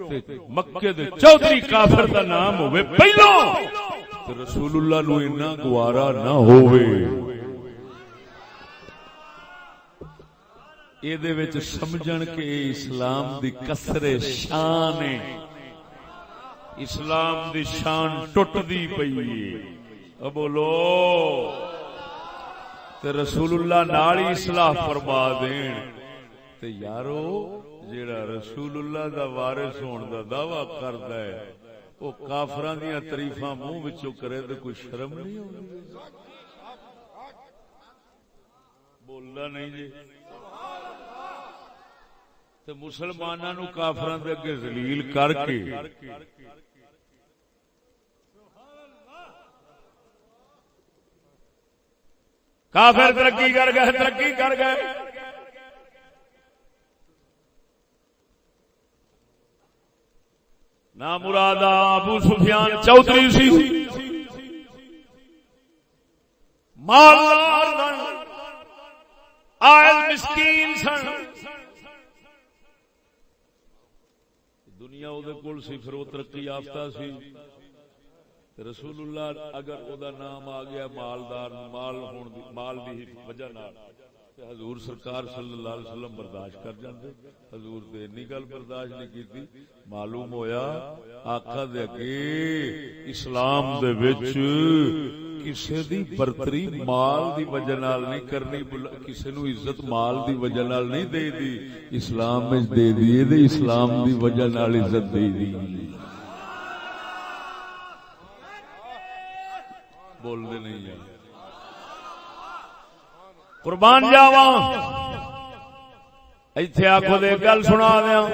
تے مکے دے چودھری کافر دا نام ہووے پہلو تے رسول اللہ نو اتنا گوارا نہ ہووے. ایدے وچ سمجھن کہ اسلام دی کسر شان ہے، اسلام دی شان ٹٹ دی پئی ہے. بولو تے رسول اللہ نال ہی اصلاح فرما دین. تے یارو جیڑا رسول اللہ دا وارث ہون دا دعویٰ کردا ہے وہ کافراں دیاں تعریفاں منہ وچوں کرے تے کوئی شرم نہیں ہوندی؟ بولدا نہیں جی. تے مسلماناں نو کافراں دے اگے ذلیل کر کے کافر ترقی کر گئے. نا مراد ابو سفیان چودھری سی، مالدار عائل مسکین سن، دنیا او دے کول سی، پھر وہ ترقی یافتہ سی. رسول اللہ اگر او دا نام آ گیا مالدار، مال دی وجہ نال، تے حضور سرکار صلی اللہ علیہ وسلم برداشت کر جاندے. حضور تے اتنی گل برداشت نہیں کیتی. معلوم ہویا آقا دے اگے اسلام دے وچ کسے دی برتری مال دی وجہ نال نہیں کرنی، کسے نو عزت مال دی وجہ نال نہیں دے دی، اسلام وچ دے دی تے اسلام دی وجہ نال عزت دے دی. بول دے نہیں یار. قربان جاواں ایتھے آکھو دے گل سنا دیاں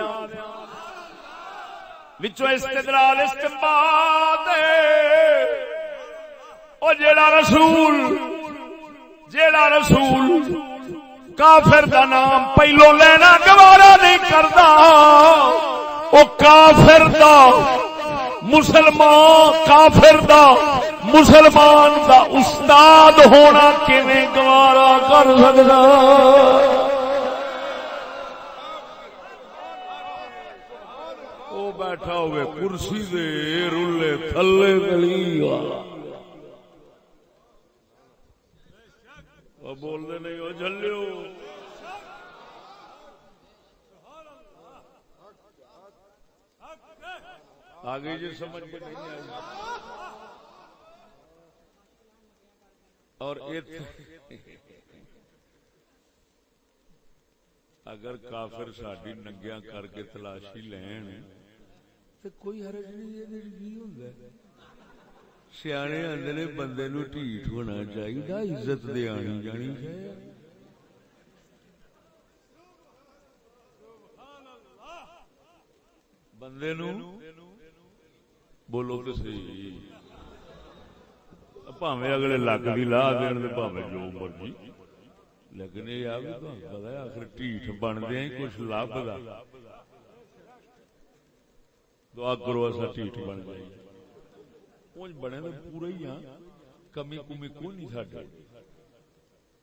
وچوں استدلال استنباط او جیڑا رسول کافر دا نام پہلو لینا گوارا نہیں کردا، او کافر دا مسلمان دا استاد ہونا کیویں گوارا کر سکدا؟ او بیٹھا ہوئے کرسی دے رلے تھلے گلی والا. بول دے نہیں ہو جھلیو. آگے جی سمجھ کے نہیں آئی. اور اگر کافر ساڈی ننگیاں کر کے تلاشی لین تے کوئی حرج نہیں. کی ہوندا ہے؟ سیانے آندے نے بندے نو ٹھیٹ ہونا چاہیے، عزت دے آنی جانی چاہیے. بندے نو بولو تو صحیح، پاویں اگلے لگ بھی لا دین تے پاویں جو مرضی، لیکن یہ آ بھی تمہیں پتا ہے آخر ٹھیٹ بنتے ہیں کچھ لبدا. دعا کرو ایسا ٹھیٹ بن جائے. کچھ بنے تو پورا ہی ہاں, کمی کمی کوئی نہیں ساڈے,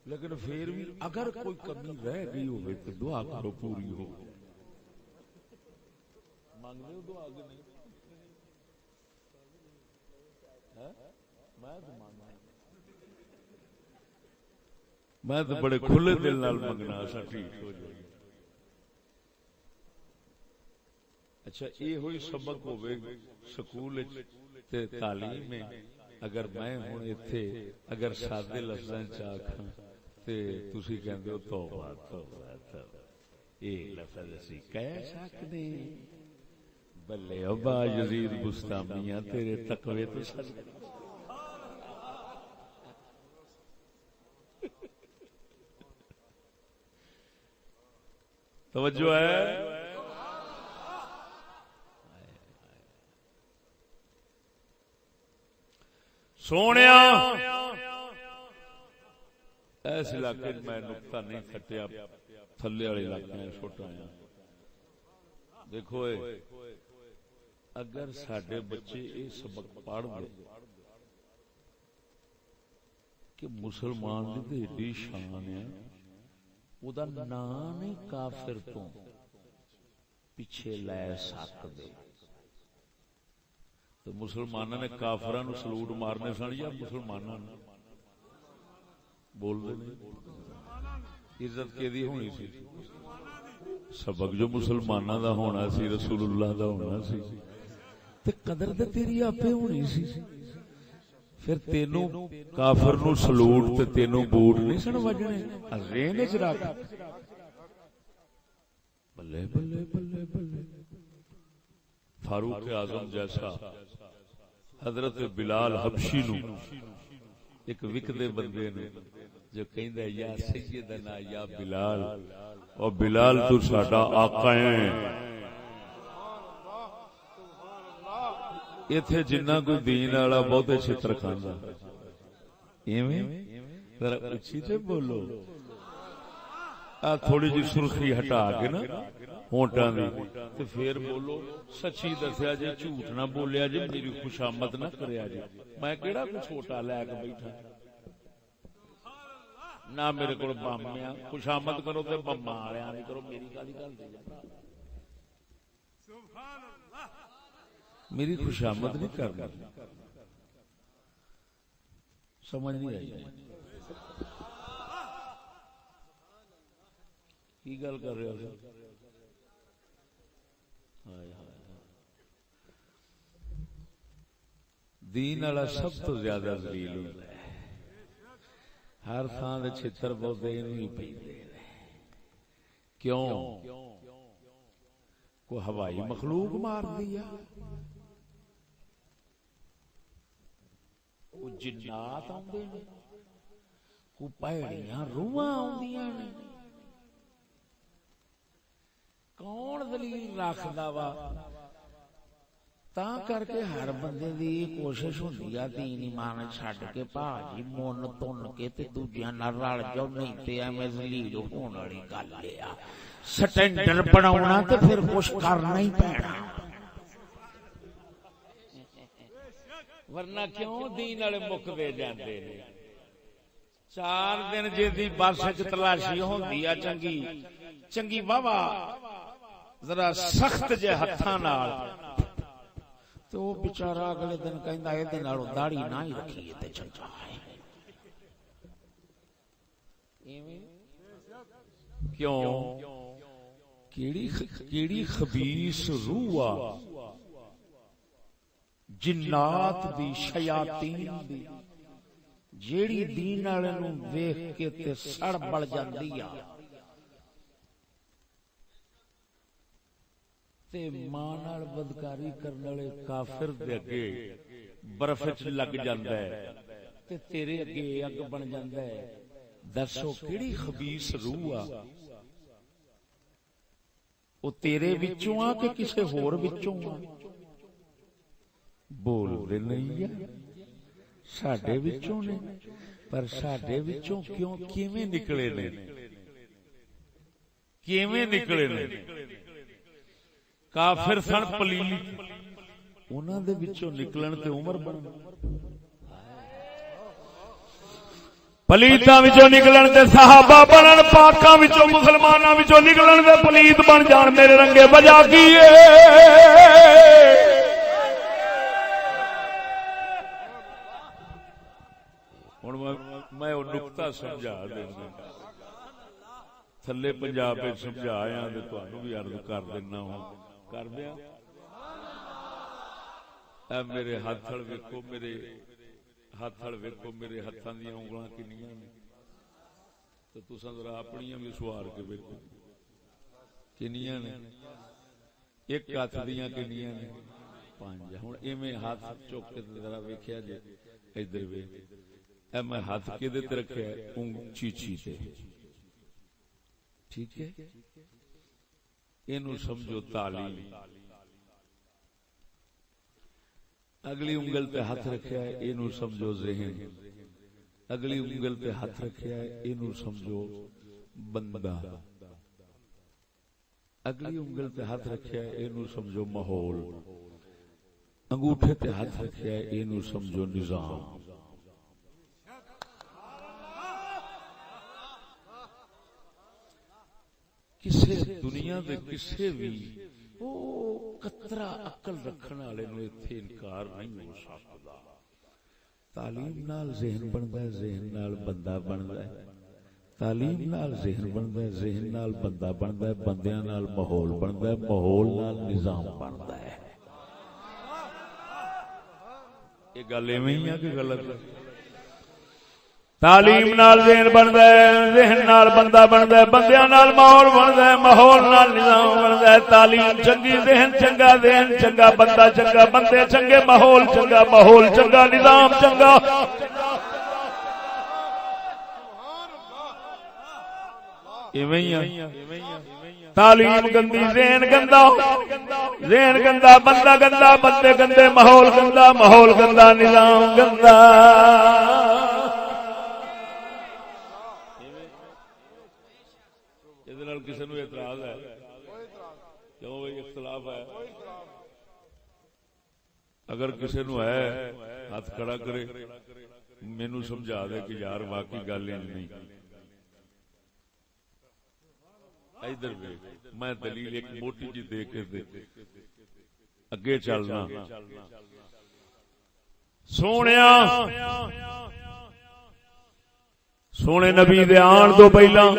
لیکن پھر بھی اگر کوئی کمی رہ گئی ہوگی تو دعا کرو پوری ہو. مانگتے ہو دعا کے نہیں؟ میں تو بڑے کھلے دل نال منگنا ایسا ٹھیک ہو جائے. اچھا یہ ہوئی سبق ہوئے سکول تے تعلیم میں. اگر میں ہوں ایتھے اگر سادے لفظاں چ آکھاں تے تسی کہندے ہو توبہ توبہ توبہ, یہ لفظ اسی کہہ سکدے بلے او با یزید بستامیاں تیرے تقوی تو سن. توجہ ہے. سونیا اس علاقے میں نقطہ نہیں کھٹیا, تھلے والے علاقے چھوٹا آیا. دیکھو اگر ساڈے بچے یہ سبق پڑھ دے کہ مسلمان دی تے ایڈی شان ہے, او دا نام نہیں کافر تو پیچھے لے سکدے. تو مسلمانوں نے کافراں نو سلوٹ مارنے سن یا مسلمانوں نے بول دے نہیں؟ عزت کیدی ہونی سی؟ سبق جو مسلمانوں دا ہونا سی, رسول اللہ دا ہونا سی, تے قدر تے تیری آپے ہونی سی. پھر تینوں کافر نو سلوٹ تے تینوں بوٹ نہیں سن وجنے ذہن وچ رکھ. بلے بلے بلے بلے. فاروق اعظم جیسا حضرت بلال حبشی نو ایک وکدے بندے نے جو کہندا یا سیدنا یا بلال, اور بلال تو ساڈا آقا ہے. ایتھے جنہ کوئی دین والا بہتے چھتر کھاندا ایویں ذرا اچھی تے بولو. آ تھوڑی جی سرخی ہٹا کے نا ہونٹاں دی تے پھر بولو سچی دسیا جے, جھوٹ نہ بولیا جے, میری خوشامد نہ کریا جے. میں کیڑا کوئی چھوٹا لے کے بیٹھا نہ میرے کول بم آ. خوشامد کرو تے بم والےاں نہیں کرو. میری گل دے سبحان اللہ, میری خوشامد نہیں کرنا. سمجھ نہیں آئی کی گل کر رہے ہو؟ دین والا سب تو زیادہ ذلیل ہوندا ہے. ہر تھان دے چھتر بہتے نہیں پیندے. کیوں؟ کوئی ہوائی مخلوق مار دیا, کوئی جنات آندے نے, کوئی پیڑیاں روحاں آندیاں نے. کون دلیل رکھدا وا؟ تاں کر کے ہر بندے دی کوشش ہوندی ہے دین ایمان چھڈ کے بھاجی من تن کے تے دوجیاں نال رل جاؤ, نہیں تے ایویں ذلیل ہون والی گل ہے. سٹینڈرڈ بناونا تے پھر کچھ کرنا ہی پینا, ورنہ کیوں دین والے مکدے جاندے نے. 4 دن جی بس وچ تلاشی ہوندی ہے چنگی چنگی واہ ذرا سخت جے ہتھاں نال, تو وہ بیچارہ اگلے دن کہندا اے دے نالوں داڑھی نہ ہی رکھیے تے چنگا ہے. کیوں؟ کیڑی خبیث روح آ جنات دی شیاطین دی جیڑی دین والے نو ویکھ کے تے سڑ بڑ جاندی آ تے ماں نال بدکاری کرن والے کافر دے اگے برف وچ لگ جاندا ہے تے تیرے اگے اگ بن جاندا ہے. دسو کیڑی خبیث روح آ؟ او تیرے وچوں آ کہ کسے ہور وچوں آ؟ بول دے نہیں ہے ساڈے وچوں نے, پر ساڈے وچوں کیوں کیویں نکلے نے؟ کیویں نکلے نے؟ کافر سن پلیت, انہاں دے وچوں نکلن تے عمر بن، پلیتاں وچوں نکلن تے صحابہ بنن، پاکاں وچوں مسلماناں وچوں نکلن تے پلیت بن جان، میرے رنگے وجہ کی ہے؟ ہن میں او نقطہ سمجھا دینا، تھلے پنجاب وچ سمجھایا تے تانوں بھی عرض کر دینا ہوں، کر دیا۔ اے میرے ہاتھڑ ویکھو، میرے ہاتھڑ ویکھو، میرے ہاتھاں دیاں انگلاں کنیاں نے، تے تساں ذرا اپنیاں بھی سوار کے ویکھو کنیاں نے، ایک ہاتھ دیاں کنیاں نے؟ 5۔ ہن ایویں ہاتھ چوک کے ذرا ویکھیا جے، ادھر ویکھ، اے میں ہاتھ کدے تے رکھیا ہے؟ چیچی تے، ٹھیک ہے؟ اینو سمجھو تعلیم۔ اگلی انگل تے ہاتھ رکھیا ہے، اینو سمجھو ذہن۔ اگلی انگل تے ہاتھ رکھیا ہے، اینو سمجھو بندہ۔ اگلی انگل تے ہاتھ رکھیا ہے، اینو سمجھو ماحول۔ انگوٹھے تے ہاتھ رکھیا ہے، اینو سمجھو نظام۔ کسے دنیا دے کسے بھی او قطرہ عقل رکھن والے نو ایتھے انکار نہیں ہو سکدا۔ تعلیم نال ذہن بندا ہے، ذہن نال بندہ بندا ہے، تعلیم نال ذہن بندا ہے، ذہن نال بندہ بندا ہے، بندیاں نال ماحول بندا ہے، ماحول نال نظام بندا ہے۔ یہ گل ایویں ہی ہے کہ غلط ہے؟ تعلیم نال ذہن بندا ہے، ذہن نال بندہ بندا ہے، بندیاں نال ماحول بندا ہے، ماحول نال نظام بندا ہے۔ تعلیم چنگی، ذہن چنگا، ذہن چنگا، بندہ چنگا، بندے چنگے، ماحول چنگا، ماحول چنگا، نظام چنگا۔ ایویں ہی ہے۔ تعلیم گندی، ذہن گندا، ذہن گندا، بندہ گندا، بندے گندے، ماحول گندا، ماحول گندا، نظام گندا۔ کسی نو اعتراض ہے؟ کیوں بھائی اختلاف ہے؟ اگر کسی نو ہے ہاتھ کھڑا کرے، مینوں سمجھا دے کہ یار واقعی گل نہیں۔ ادھر میں دلیل ایک موٹی جی دے کے اگے چلنا۔ سونیا سونے نبی دے آن تو پہلا،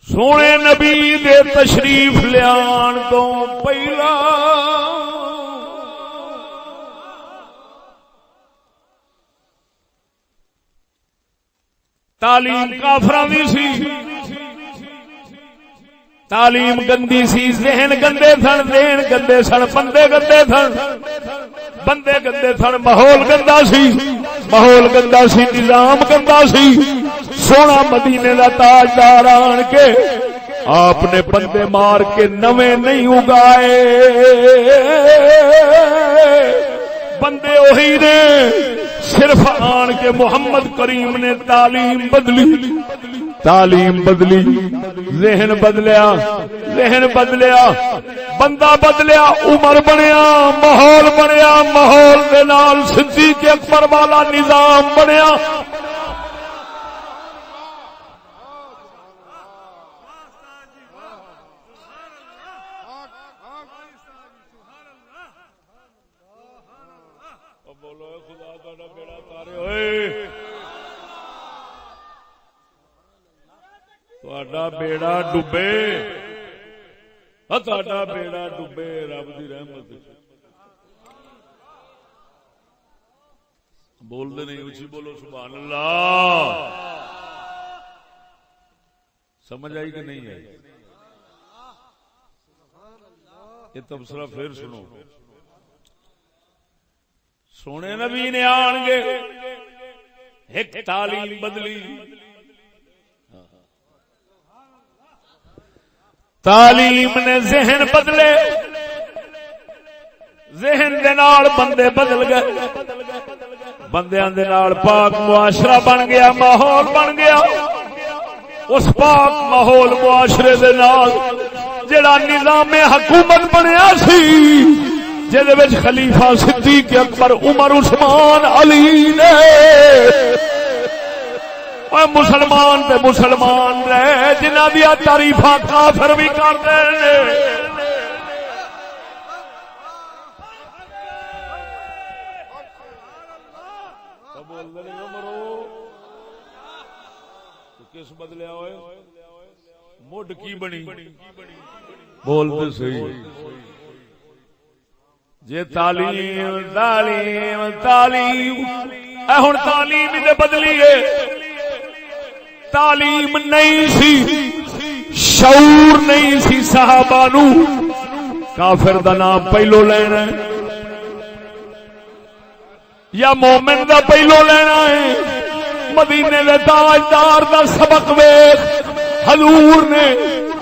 سونے نبی دے تشریف لیان تو پہلا تعلیم کافراں دی سی، تعلیم گندی سی، ذہن گندے سن، ذہن گندے سن، بندے گندے سن، بندے گندے سن، ماحول گندا سی، ماحول گندا سی، نظام گندا سی۔ سونا مدینے دا تاجدار آن کے آپ نے بندے مار کے نویں نہیں اگائے، بندے وہی نے، صرف آن کے محمد کریم نے تعلیم بدلی، تعلیم بدلی، ذہن بدلیا، ذہن بدلیا، بندہ بدلیا، عمر بنیا، ماحول بنیا، ماحول دے نال صدیق اکبر والا نظام بنیا۔ تہاڈا بیڑا ڈبے، تہاڈا بیڑا ڈبے رب دی رحمت۔ بول دے نہیں، اچھی بولو سبحان اللہ۔ سمجھ آئی کہ نہیں آئی؟ یہ تبصرہ پھر سنو۔ سونے نبی نے آن گے ایک تعلیم بدلی، تعلیم نے ذہن بدلے، ذہن دے نال بندے بدل گئے، بندیاں دے نال پاک معاشرہ بن گیا، ماحول بن گیا۔ اس پاک ماحول معاشرے دے نال جڑا نظام حکومت بنیا سی جدے وچ خلیفہ صدیق اکبر عمر عثمان علی نے مسلمان تے مسلمان رہے جنہاں دی تعریفاں کافر بھی کردے نے کس بدلیا ہوئے مڈ کی بنی بولتے صحیح جے تعلیم تعلیم تعلیم ہن تعلیم تے بدلی ہے تعلیم نہیں سی شعور نہیں سی صحابہ نو کافر دا نام پہلو لینا ہے یا مومن دا پہلو لینا ہے مدینے دے تاجدار دا سبق ویکھ حضور نے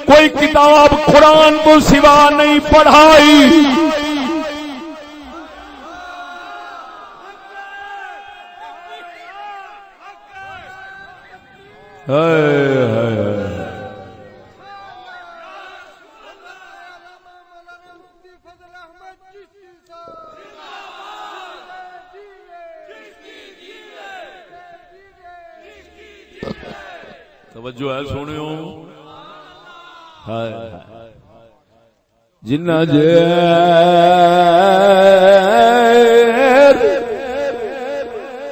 کوئی کتاب قرآن تو سوا نہیں پڑھائی توجہ ہے سنیو جنہ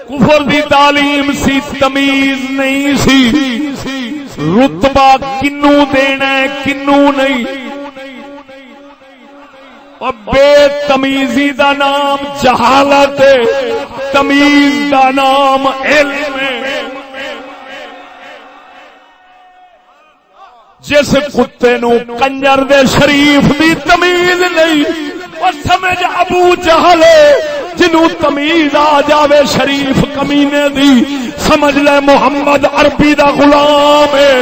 کفر دی تعلیم سی تمیز نہیں سی رتبہ کنو دینا ہے کنو نہیں اور بے تمیزی دا نام جہالت ہے تمیز دا نام علم ہے جس کتے نو کنجر دے شریف دی تمیز نہیں اور سمجھ ابو جہل جنوں تمیز آ جاوے شریف کمینے دی سمجھ لے محمد عربی دا غلام ہے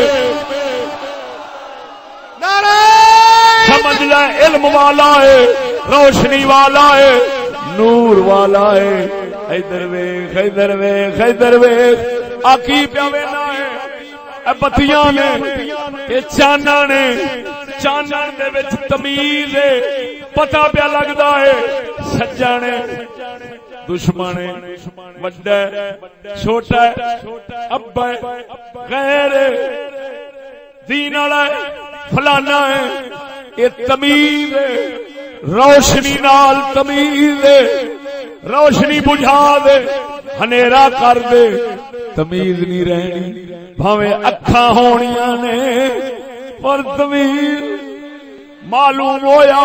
سمجھ لے علم والا ہے روشنی والا ہے نور والا ہے ادھر ویکھ ادھر ویکھ ادھر ویکھ آکی پیا وینا ہے بتیاں نے یہ چانا نے چانن دے وچ تمیز ہے پتہ پیا لگدا ہے سجن دشمن وڈا چھوٹا ابا غیر دین والا فلانا ہے یہ تمیز ہے روشنی نال تمیز ہے روشنی بجھا دے ہنیرا کر دے تمیز نہیں رہنی بھاویں اکھاں ہونیاں نے پر تمیز معلوم ہویا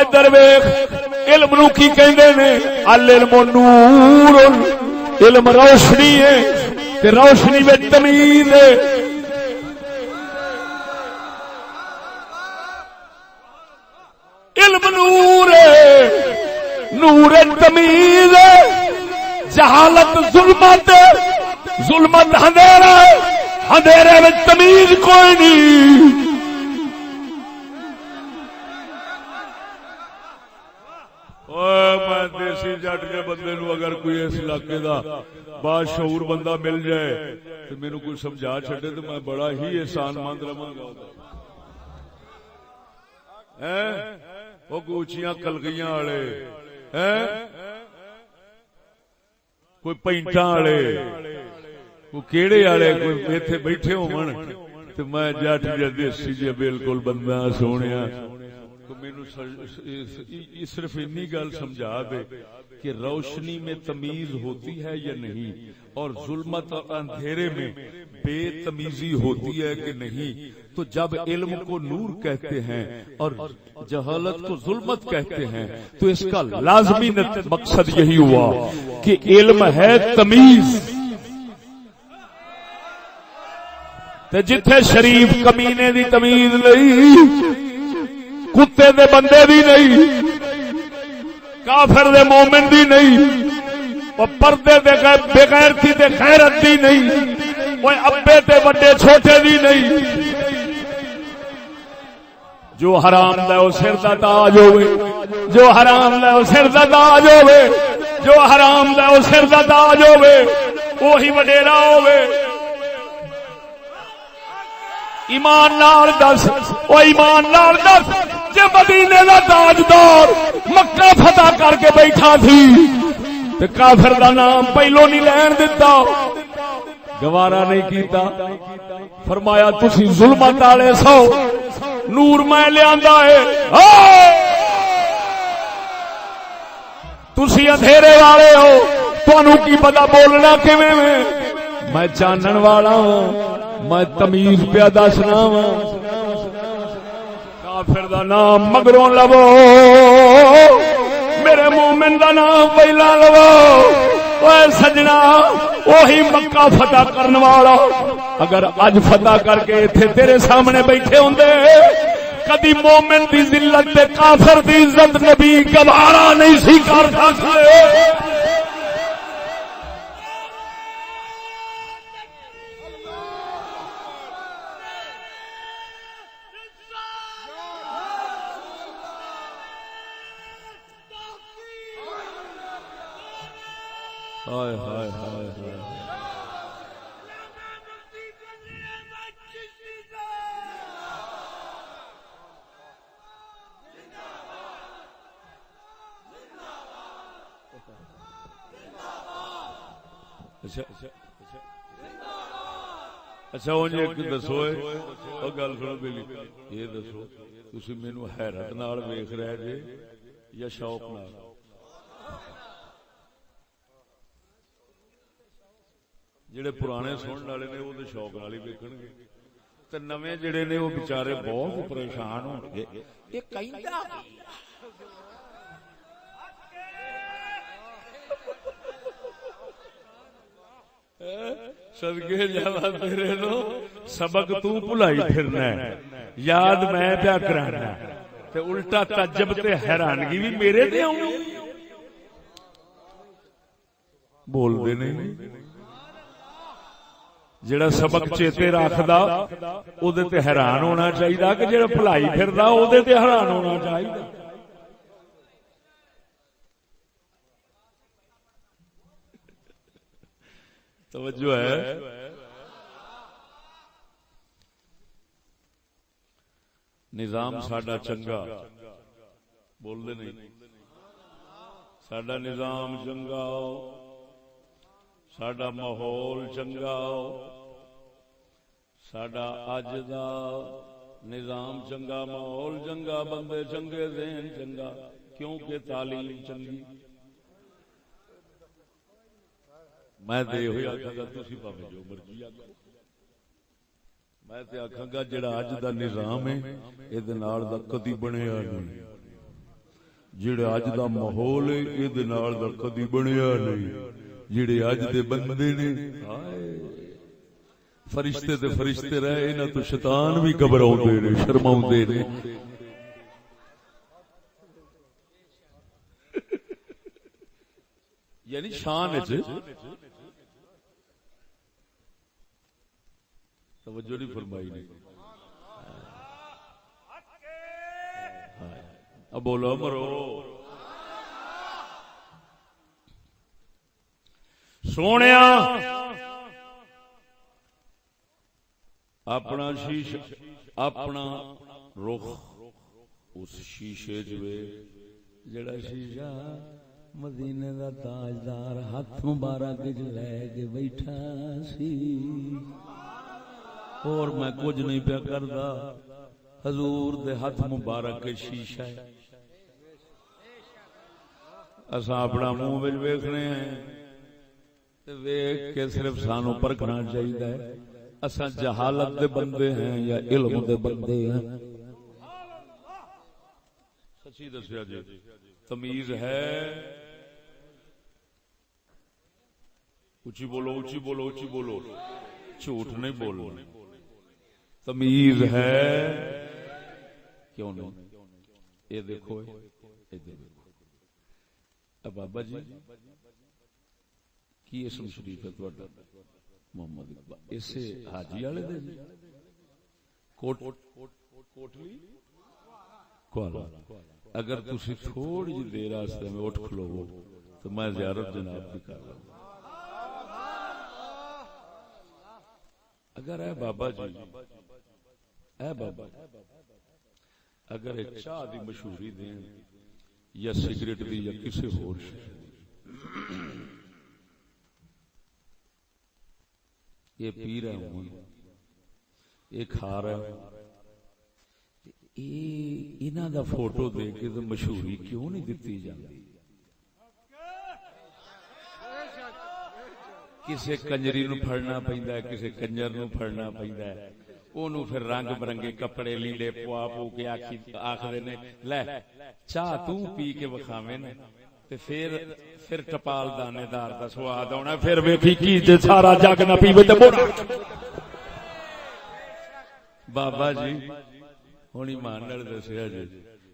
ادھر ویکھ علم نو کی کہندے نے العلم نور علم روشنی ہے تے روشنی وچ تمیز ہے علم نور ہے نور تمیز ہے جہالت ظلمت ظلمت اندھیرا ہے اندھیرے میں تمیز کوئی نہیں میں دیسی جٹ کے بندے نو اگر کوئی اس علاقے دا باشعور بندہ مل جائے تو مینوں کوئی سمجھا چھڈے تو میں بڑا ہی احسان مند رہاں گا وہ اونچیاں کلگیاں والے کوئی پینٹاں والے کوئی کیڑے والے کوئی ایتھے بیٹھے ہون تے میں جٹ جے دیسی جے بالکل بندہ سونیا تو مینوں صرف اتنی گل سمجھا دے کہ روشنی میں تمیز ہوتی ہے یا نہیں اور ظلمت اور اندھیرے میں بے تمیزی ہوتی ہے کہ نہیں تو جب علم کو نور کہتے ہیں اور جہالت کو ظلمت کہتے ہیں تو اس کا لازمی مقصد یہی ہوا کہ علم ہے تمیز تے جتھے شریف کمینے دی تمیز نہیں کتے دے بندے دی نہیں کافر دے مومن دی نہیں وہ پردے دے بغیرتی دے غیرت دی نہیں وہ ابے تے بڑے چھوٹے دی نہیں جو حرام دا او سر دا تاج ہوے جو حرام دا او سر دا تاج ہوے جو حرام دا او سر دا تاج ہوے وہی وڈیرا ہوے ایمان نال دس، او ایمان نال دس، جے مدینے دا تاجدار مکہ فتح کر کے بیٹھا تھی تے کافر دا نام پہلو نہیں لین دتا، گوارا نہیں کیتا، فرمایا تسی ظلمت والے سو، نور میں لیاندا ہے، تسی اندھیرے والے ہو، تانوں کی پتہ بولنا کیویں میں چانن والا ہوں، میں تمیز پیا دسنا وا، کافر دا نام مگروں لو، میرے مومن دا نام پہلا لو۔ اے سجنا وہی مکہ فتح کرن والا اگر اج فتح کر کے ایتھے تیرے سامنے بیٹھے ہوندے، کدی مومن دی ذلت تے کافر دی عزت نبی گوارا نہیں سی کر سکدے۔ ہائے ہائے ہائے ہائے، اچھا اونج ایک دسو، او گل سنو پہلی، یہ دسو تسی مینوں حیرت نال ویکھ رہے جے یا شوق نال؟ جڑے پرانے سنن والے نے وہ تو شوق نال ہی ویکھن گے، تے نویں جڑے نے وہ بیچارے بہت پریشان ہون گے، یہ کہندا صدقے جاواں تیرے نو، سبق تو بھلائی پھرنا ہے، یاد میں پیا کرانا، تے الٹا تعجب تے حیرانگی بھی میرے تے آؤں، بول دے نہیں۔ جڑا سبق چیتے رکھدا او دے تے حیران ہونا چاہیے کہ جڑا بھلائی پھردا او دے تے حیران ہونا چاہیے۔ توجہ ہے؟ نظام ساڈا چنگا، بول دے نہیں، ساڈا نظام چنگا، ساڈا ماحول چنگا، ساڈا اج دا نظام چنگا، ماحول چنگا، بندے چنگے، ذہن چنگا، کیونکہ تعلیم چنگی۔ میں تے یہ آکھاں گا، تسی بھاویں جو مرضی آکھو، میں تے آکھاں گا جڑا اج دا نظام ہے اے دے نال دا کدی بنیا نہیں، جڑا اج دا ماحول ہے اے دے نال دا کدی بنیا نہیں، جڑے اج دے بندے نے فرشتے تے فرشتے رہے، انہاں تو شیطان بھی گھبراؤندے نے، شرماؤندے نے۔ یعنی شان وچ توجہ نہیں فرمائی نہیں۔ اب بولو مرو، سونیا اپنا شیشہ، اپنا رخ اس شیشے جڑا شیشہ مدینے دا تاجدار ہاتھ مبارک لے کے بیٹھا سی، اور میں کچھ نہیں پیا کردا، حضور دے ہاتھ مبارک کے شیشہ ہے، اساں اپنا منہ وچ ویکھنے ہیں تے ویکھ کے صرف سانو پرکھنا چاہیے ہے اساں جہالت دے بندے ہیں یا علم دے بندے ہیں۔ سچی دسیا جی، تمیز ہے؟ اونچی بولو، اونچی بولو، اونچی بولو، جھوٹ نہیں بولو، تمیز ہے؟ کیوں نہیں؟ یہ دیکھو، یہ دیکھو بابا جی کی اسم شریف ہے تہاڈا؟ محمد اقبال، اسے حاجی والے دے کوٹلی کوالا۔ اگر تسی تھوڑی جی دیر واسطے میں اٹھ کھلو تو میں زیارت جناب کی کر لوں۔ اگر ہے بابا جی اے بابا اگر چاہ دی مشہوری دین یا سگریٹ دی یا کسی اور یہ پی رہے ہوں یہ کھا رہے ہوں انہاں دا فوٹو دے کے تو مشہوری کیوں نہیں دتی جاندی؟ کسے کنجری نو پھڑنا پیندا ہے کسے کنجر نو پھڑنا پیندا ہے اونوں پھر رنگ برنگے کپڑے لیڑے پوا پو کے آکھدے نے لے چاہ تو پی کے وکھاویں نا تے پھر ٹپال دانے دار دا سواد آنا پھر ویکھی کی جے سارا جگ نہ پیوے تے موڑا بابا جی ہن ایمان نال دسیا جی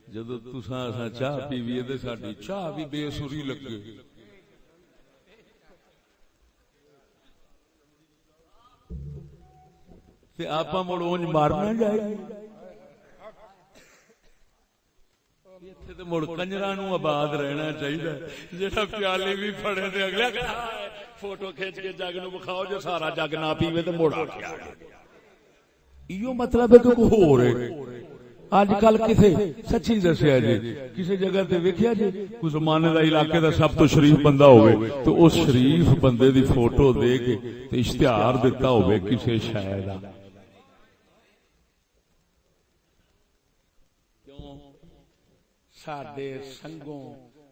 جدوں تساں اساں چاہ پیویے تے ساڈی چاہ بھی بے سری لگے تے آپا مڑ اونج مارنا جائے ایتھے تے مڑ کنجراں نوں آباد رہنا چاہیے جڑا پیالے بھی پھڑے تے اگلا فوٹو کھچ کے جگ نوں بکھاؤ جو سارا جگ نہ پیوے تے موڑا کیا ایو مطلب ہے کہ کوئی ہو رہے اج کل کسے سچی دسیا جی کسی جگہ تے ویکھیا جی کوئی زمانے دا علاقے دا سب تو شریف بندہ ہوئے تو اس شریف بندے دی فوٹو دے کے تے اشتہار دیتا ہوئے کسی شے دا کیوں ساڈے سنگوں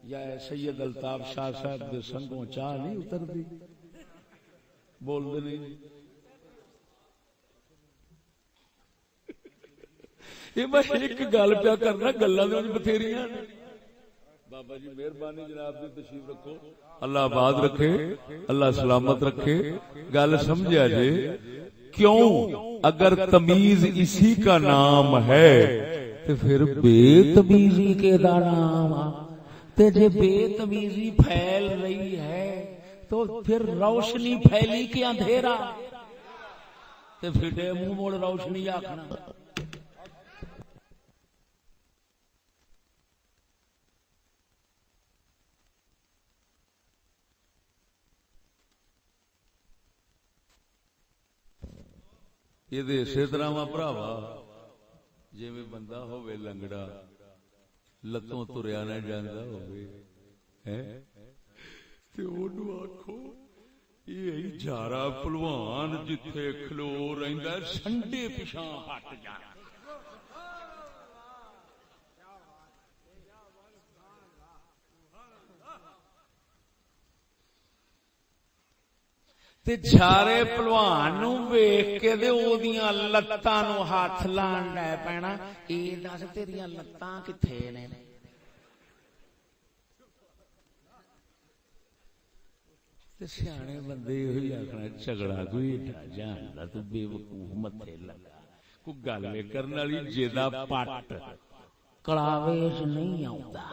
یا سید الطاف شاہ صاحب دے سنگوں چاہ نہیں اتردی بول دے نہیں یہ میں ایک گل پیا کرنا گلاں دے وچ بتھیریاں بابا جی مہربانی جناب دی تشریف رکھو اللہ آباد رکھے اللہ سلامت رکھے گل سمجھا جے کیوں اگر تمیز اسی کا نام ہے تو پھر بے تمیزی کے دا نام تے جے بے تمیزی پھیل رہی ہے تو پھر روشنی پھیلی کہ اندھیرا تے پھر منہ موڑ روشنی آکھنا یہ دے اسی طرح بھراوا جی بندہ ہوے لنگڑا لتوں تریا نہ جاندا ہوے تے اونوں آکھو یہ جارا پہلوان جتھے کھلو رہندا سنڈے پیچھے ہٹ جانا تے جھارے پہلوان نو ویکھ کے تے اودیاں لتاں نو ہاتھ لان لے پینا اے دس تیریاں لتاں کتھے نے تے سیانے بندے ہوئی آکھنا جھگڑا کوئی ڈا جاندا تو بے وقوف متھے لگا کوئی گل کرن والی جیدا پٹ کڑاویش نہیں آوندا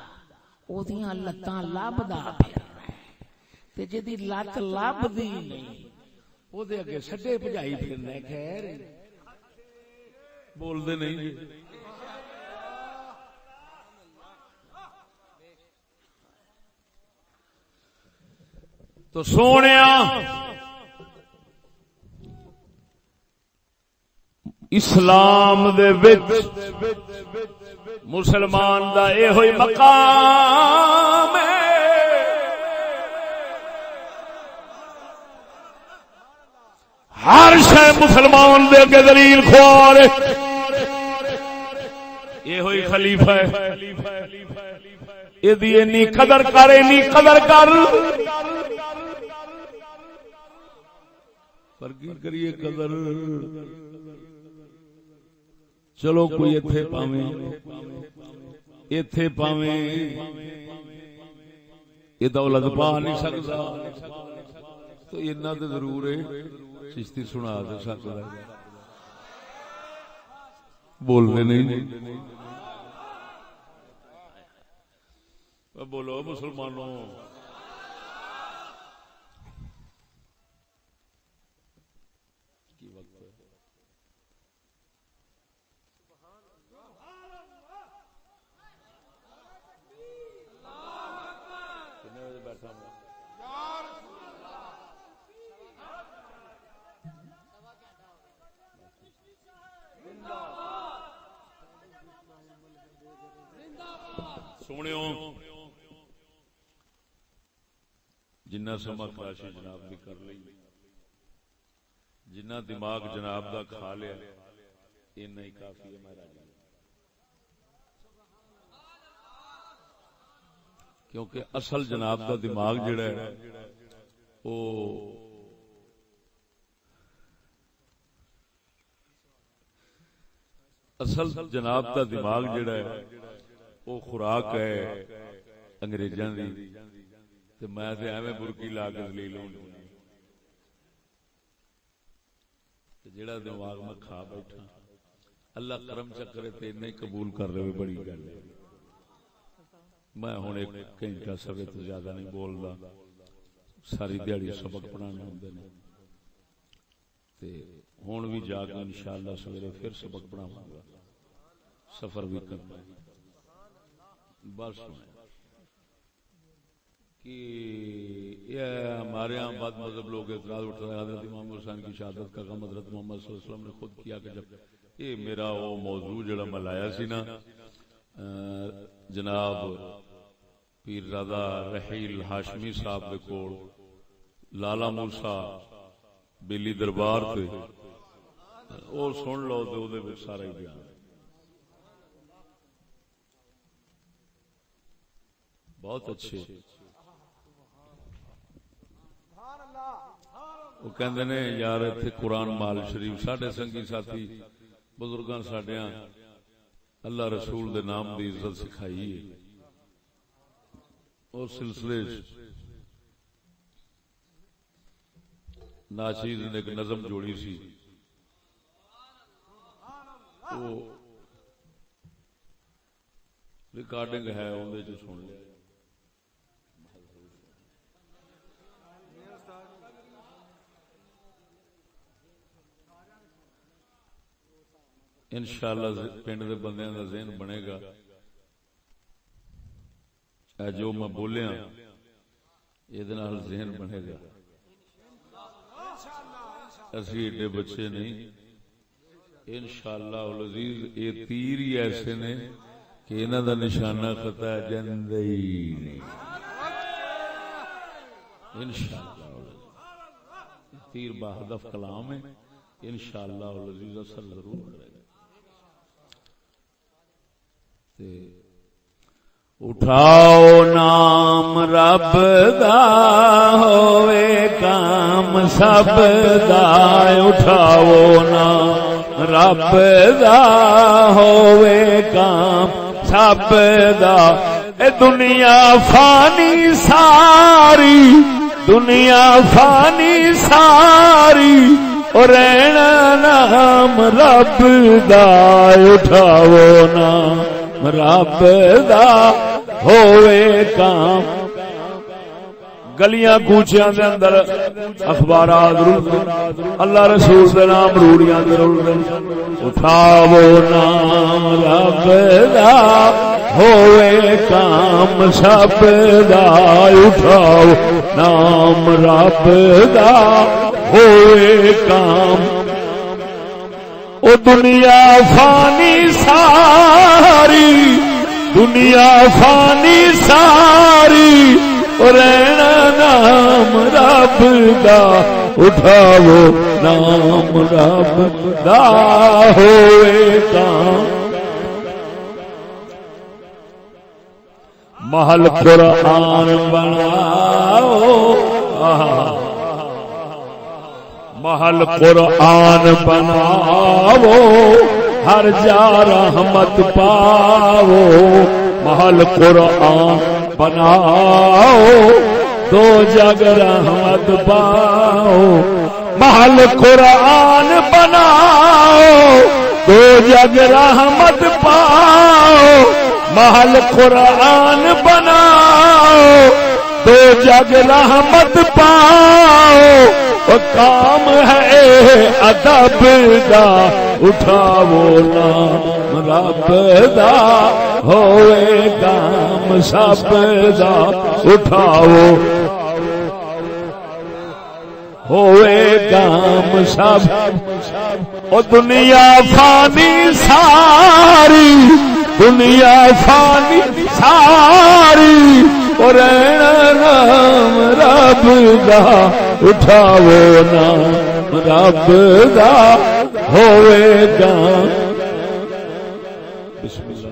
اودیاں لتاں لبدا پھرنا تے جدی لت لبدی نہیں او دے اگے سڈے بجائی پھرنا خیر بول دے نہیں تو سونیا اسلام دے وچ مسلمان دا اے ہوئی مقام ہے ہر شے مسلمان دے کے دلیل خوار یہ ہوئی خلیفہ ہے یہ انی قدر کر انی قدر کر پر کی کریے قدر چلو کوئی ایتھے پاویں ایتھے پاویں یہ دولت پا نہیں سکتا تو اتنا تو ضرور ہے چشتی سنا دے سکتا ہے بولنے نہیں بولو مسلمانوں کی وقت ہے کتنے بجے بیٹھا ہوں اللہ سونےو جنہ سما خراشی جناب بھی کر لئی، جنہ دماغ جناب دا کھا لیا اتنا ہی کافی ہے میرا جی، کیونکہ اصل جناب دا دماغ جڑا ہے وہ اصل جناب دا دماغ جڑا ہے وہ خوراک ہے انگریزاں دی، تے میں تے ایویں برکی لا کے ذلیل ہوں، جڑا دماغ میں کھا بیٹھا اللہ کرم چکرے تے نہیں قبول کر رہے بڑی گل ہے۔ میں ہن ایک گھنٹہ سوے تو زیادہ نہیں بولدا، ساری دیہڑی سبق پڑھانے ہوندے نے تے ہن بھی جا کے انشاءاللہ سویرے پھر سبق پڑھاواں گا، سفر بھی کرنا بس کہ یہ ہمارے ہاں بد مذہب لوگ اعتراض اٹھ رہے ہیں حضرت امام حسین کی شہادت کا غم حضرت محمد صلی اللہ علیہ وسلم نے خود کیا کہ جب یہ میرا وہ موضوع جڑا میں لایا سی نا جناب پیر زادہ رحیل ہاشمی صاحب دے کول لالا موسیٰ بیلی دربار تے وہ سن لو تے او دے وچ سارا ہی بیان بہت اچھے وہ کہندے نے یار ایتھے قرآن مال شریف ساڈے سنگی ساتھی بزرگاں ساڈیاں اللہ رسول دے نام دی عزت سکھائی ہے، اس سلسلے ناچیز نے ایک نظم جوڑی سی، وہ ریکارڈنگ ہے اندے جو سن لیا انشاءاللہ پنڈ دے بندیاں دا ذہن بنے گا، اے جو میں بولیا یہ ذہن بنے گا، اسی ایڈے بچے نہیں انشاءاللہ العزیز یہ تیر ہی ایسے نے کہ انہاں دا نشانہ خطا ہے جندے ہی نہیں انشاءاللہ تیر بہدف کلام ہے انشاءاللہ العزیز اثر ضرور کرے گا۔ اٹھاؤ نام رب دا ہوئے کام سب دا، اٹھاؤ نام رب دا ہوئے کام سب دا، اے دنیا فانی ساری، دنیا فانی ساری اور رہنا نام رب دا، اٹھاؤ نام رب دا ہوئے کام۔ گلیاں کوچیاں دے اندر اخبارات رولدے، اللہ رسول دے نام روڑیاں دے رولدے، اٹھاؤ نام رب دا ہوئے کام سب دا، اٹھاؤ نام رب دا ہوئے کام۔ او دنیا فانی ساری، دنیا فانی ساری رہنا نام رب دا، اٹھاؤ نام رب دا ہوئے کام۔ محل قرآن بناؤ، محل قرآن بناؤ ہر جا رحمت پاؤ، محل قرآن بناؤ دو جگ رحمت پاؤ، محل قرآن بناؤ دو جگ رحمت پاؤ، محل قرآن بناؤ دو جگ رحمت پاؤ، وہ کام ہے ادب دا، اٹھاؤ نام رب دا ہوئے کام سب دا، اٹھاؤ ہوئے کام سب۔ او دنیا فانی ساری، دنیا فانی ساری اور نام رب دا اٹھاو نام رب دا ہوئے گا. بسم اللہ.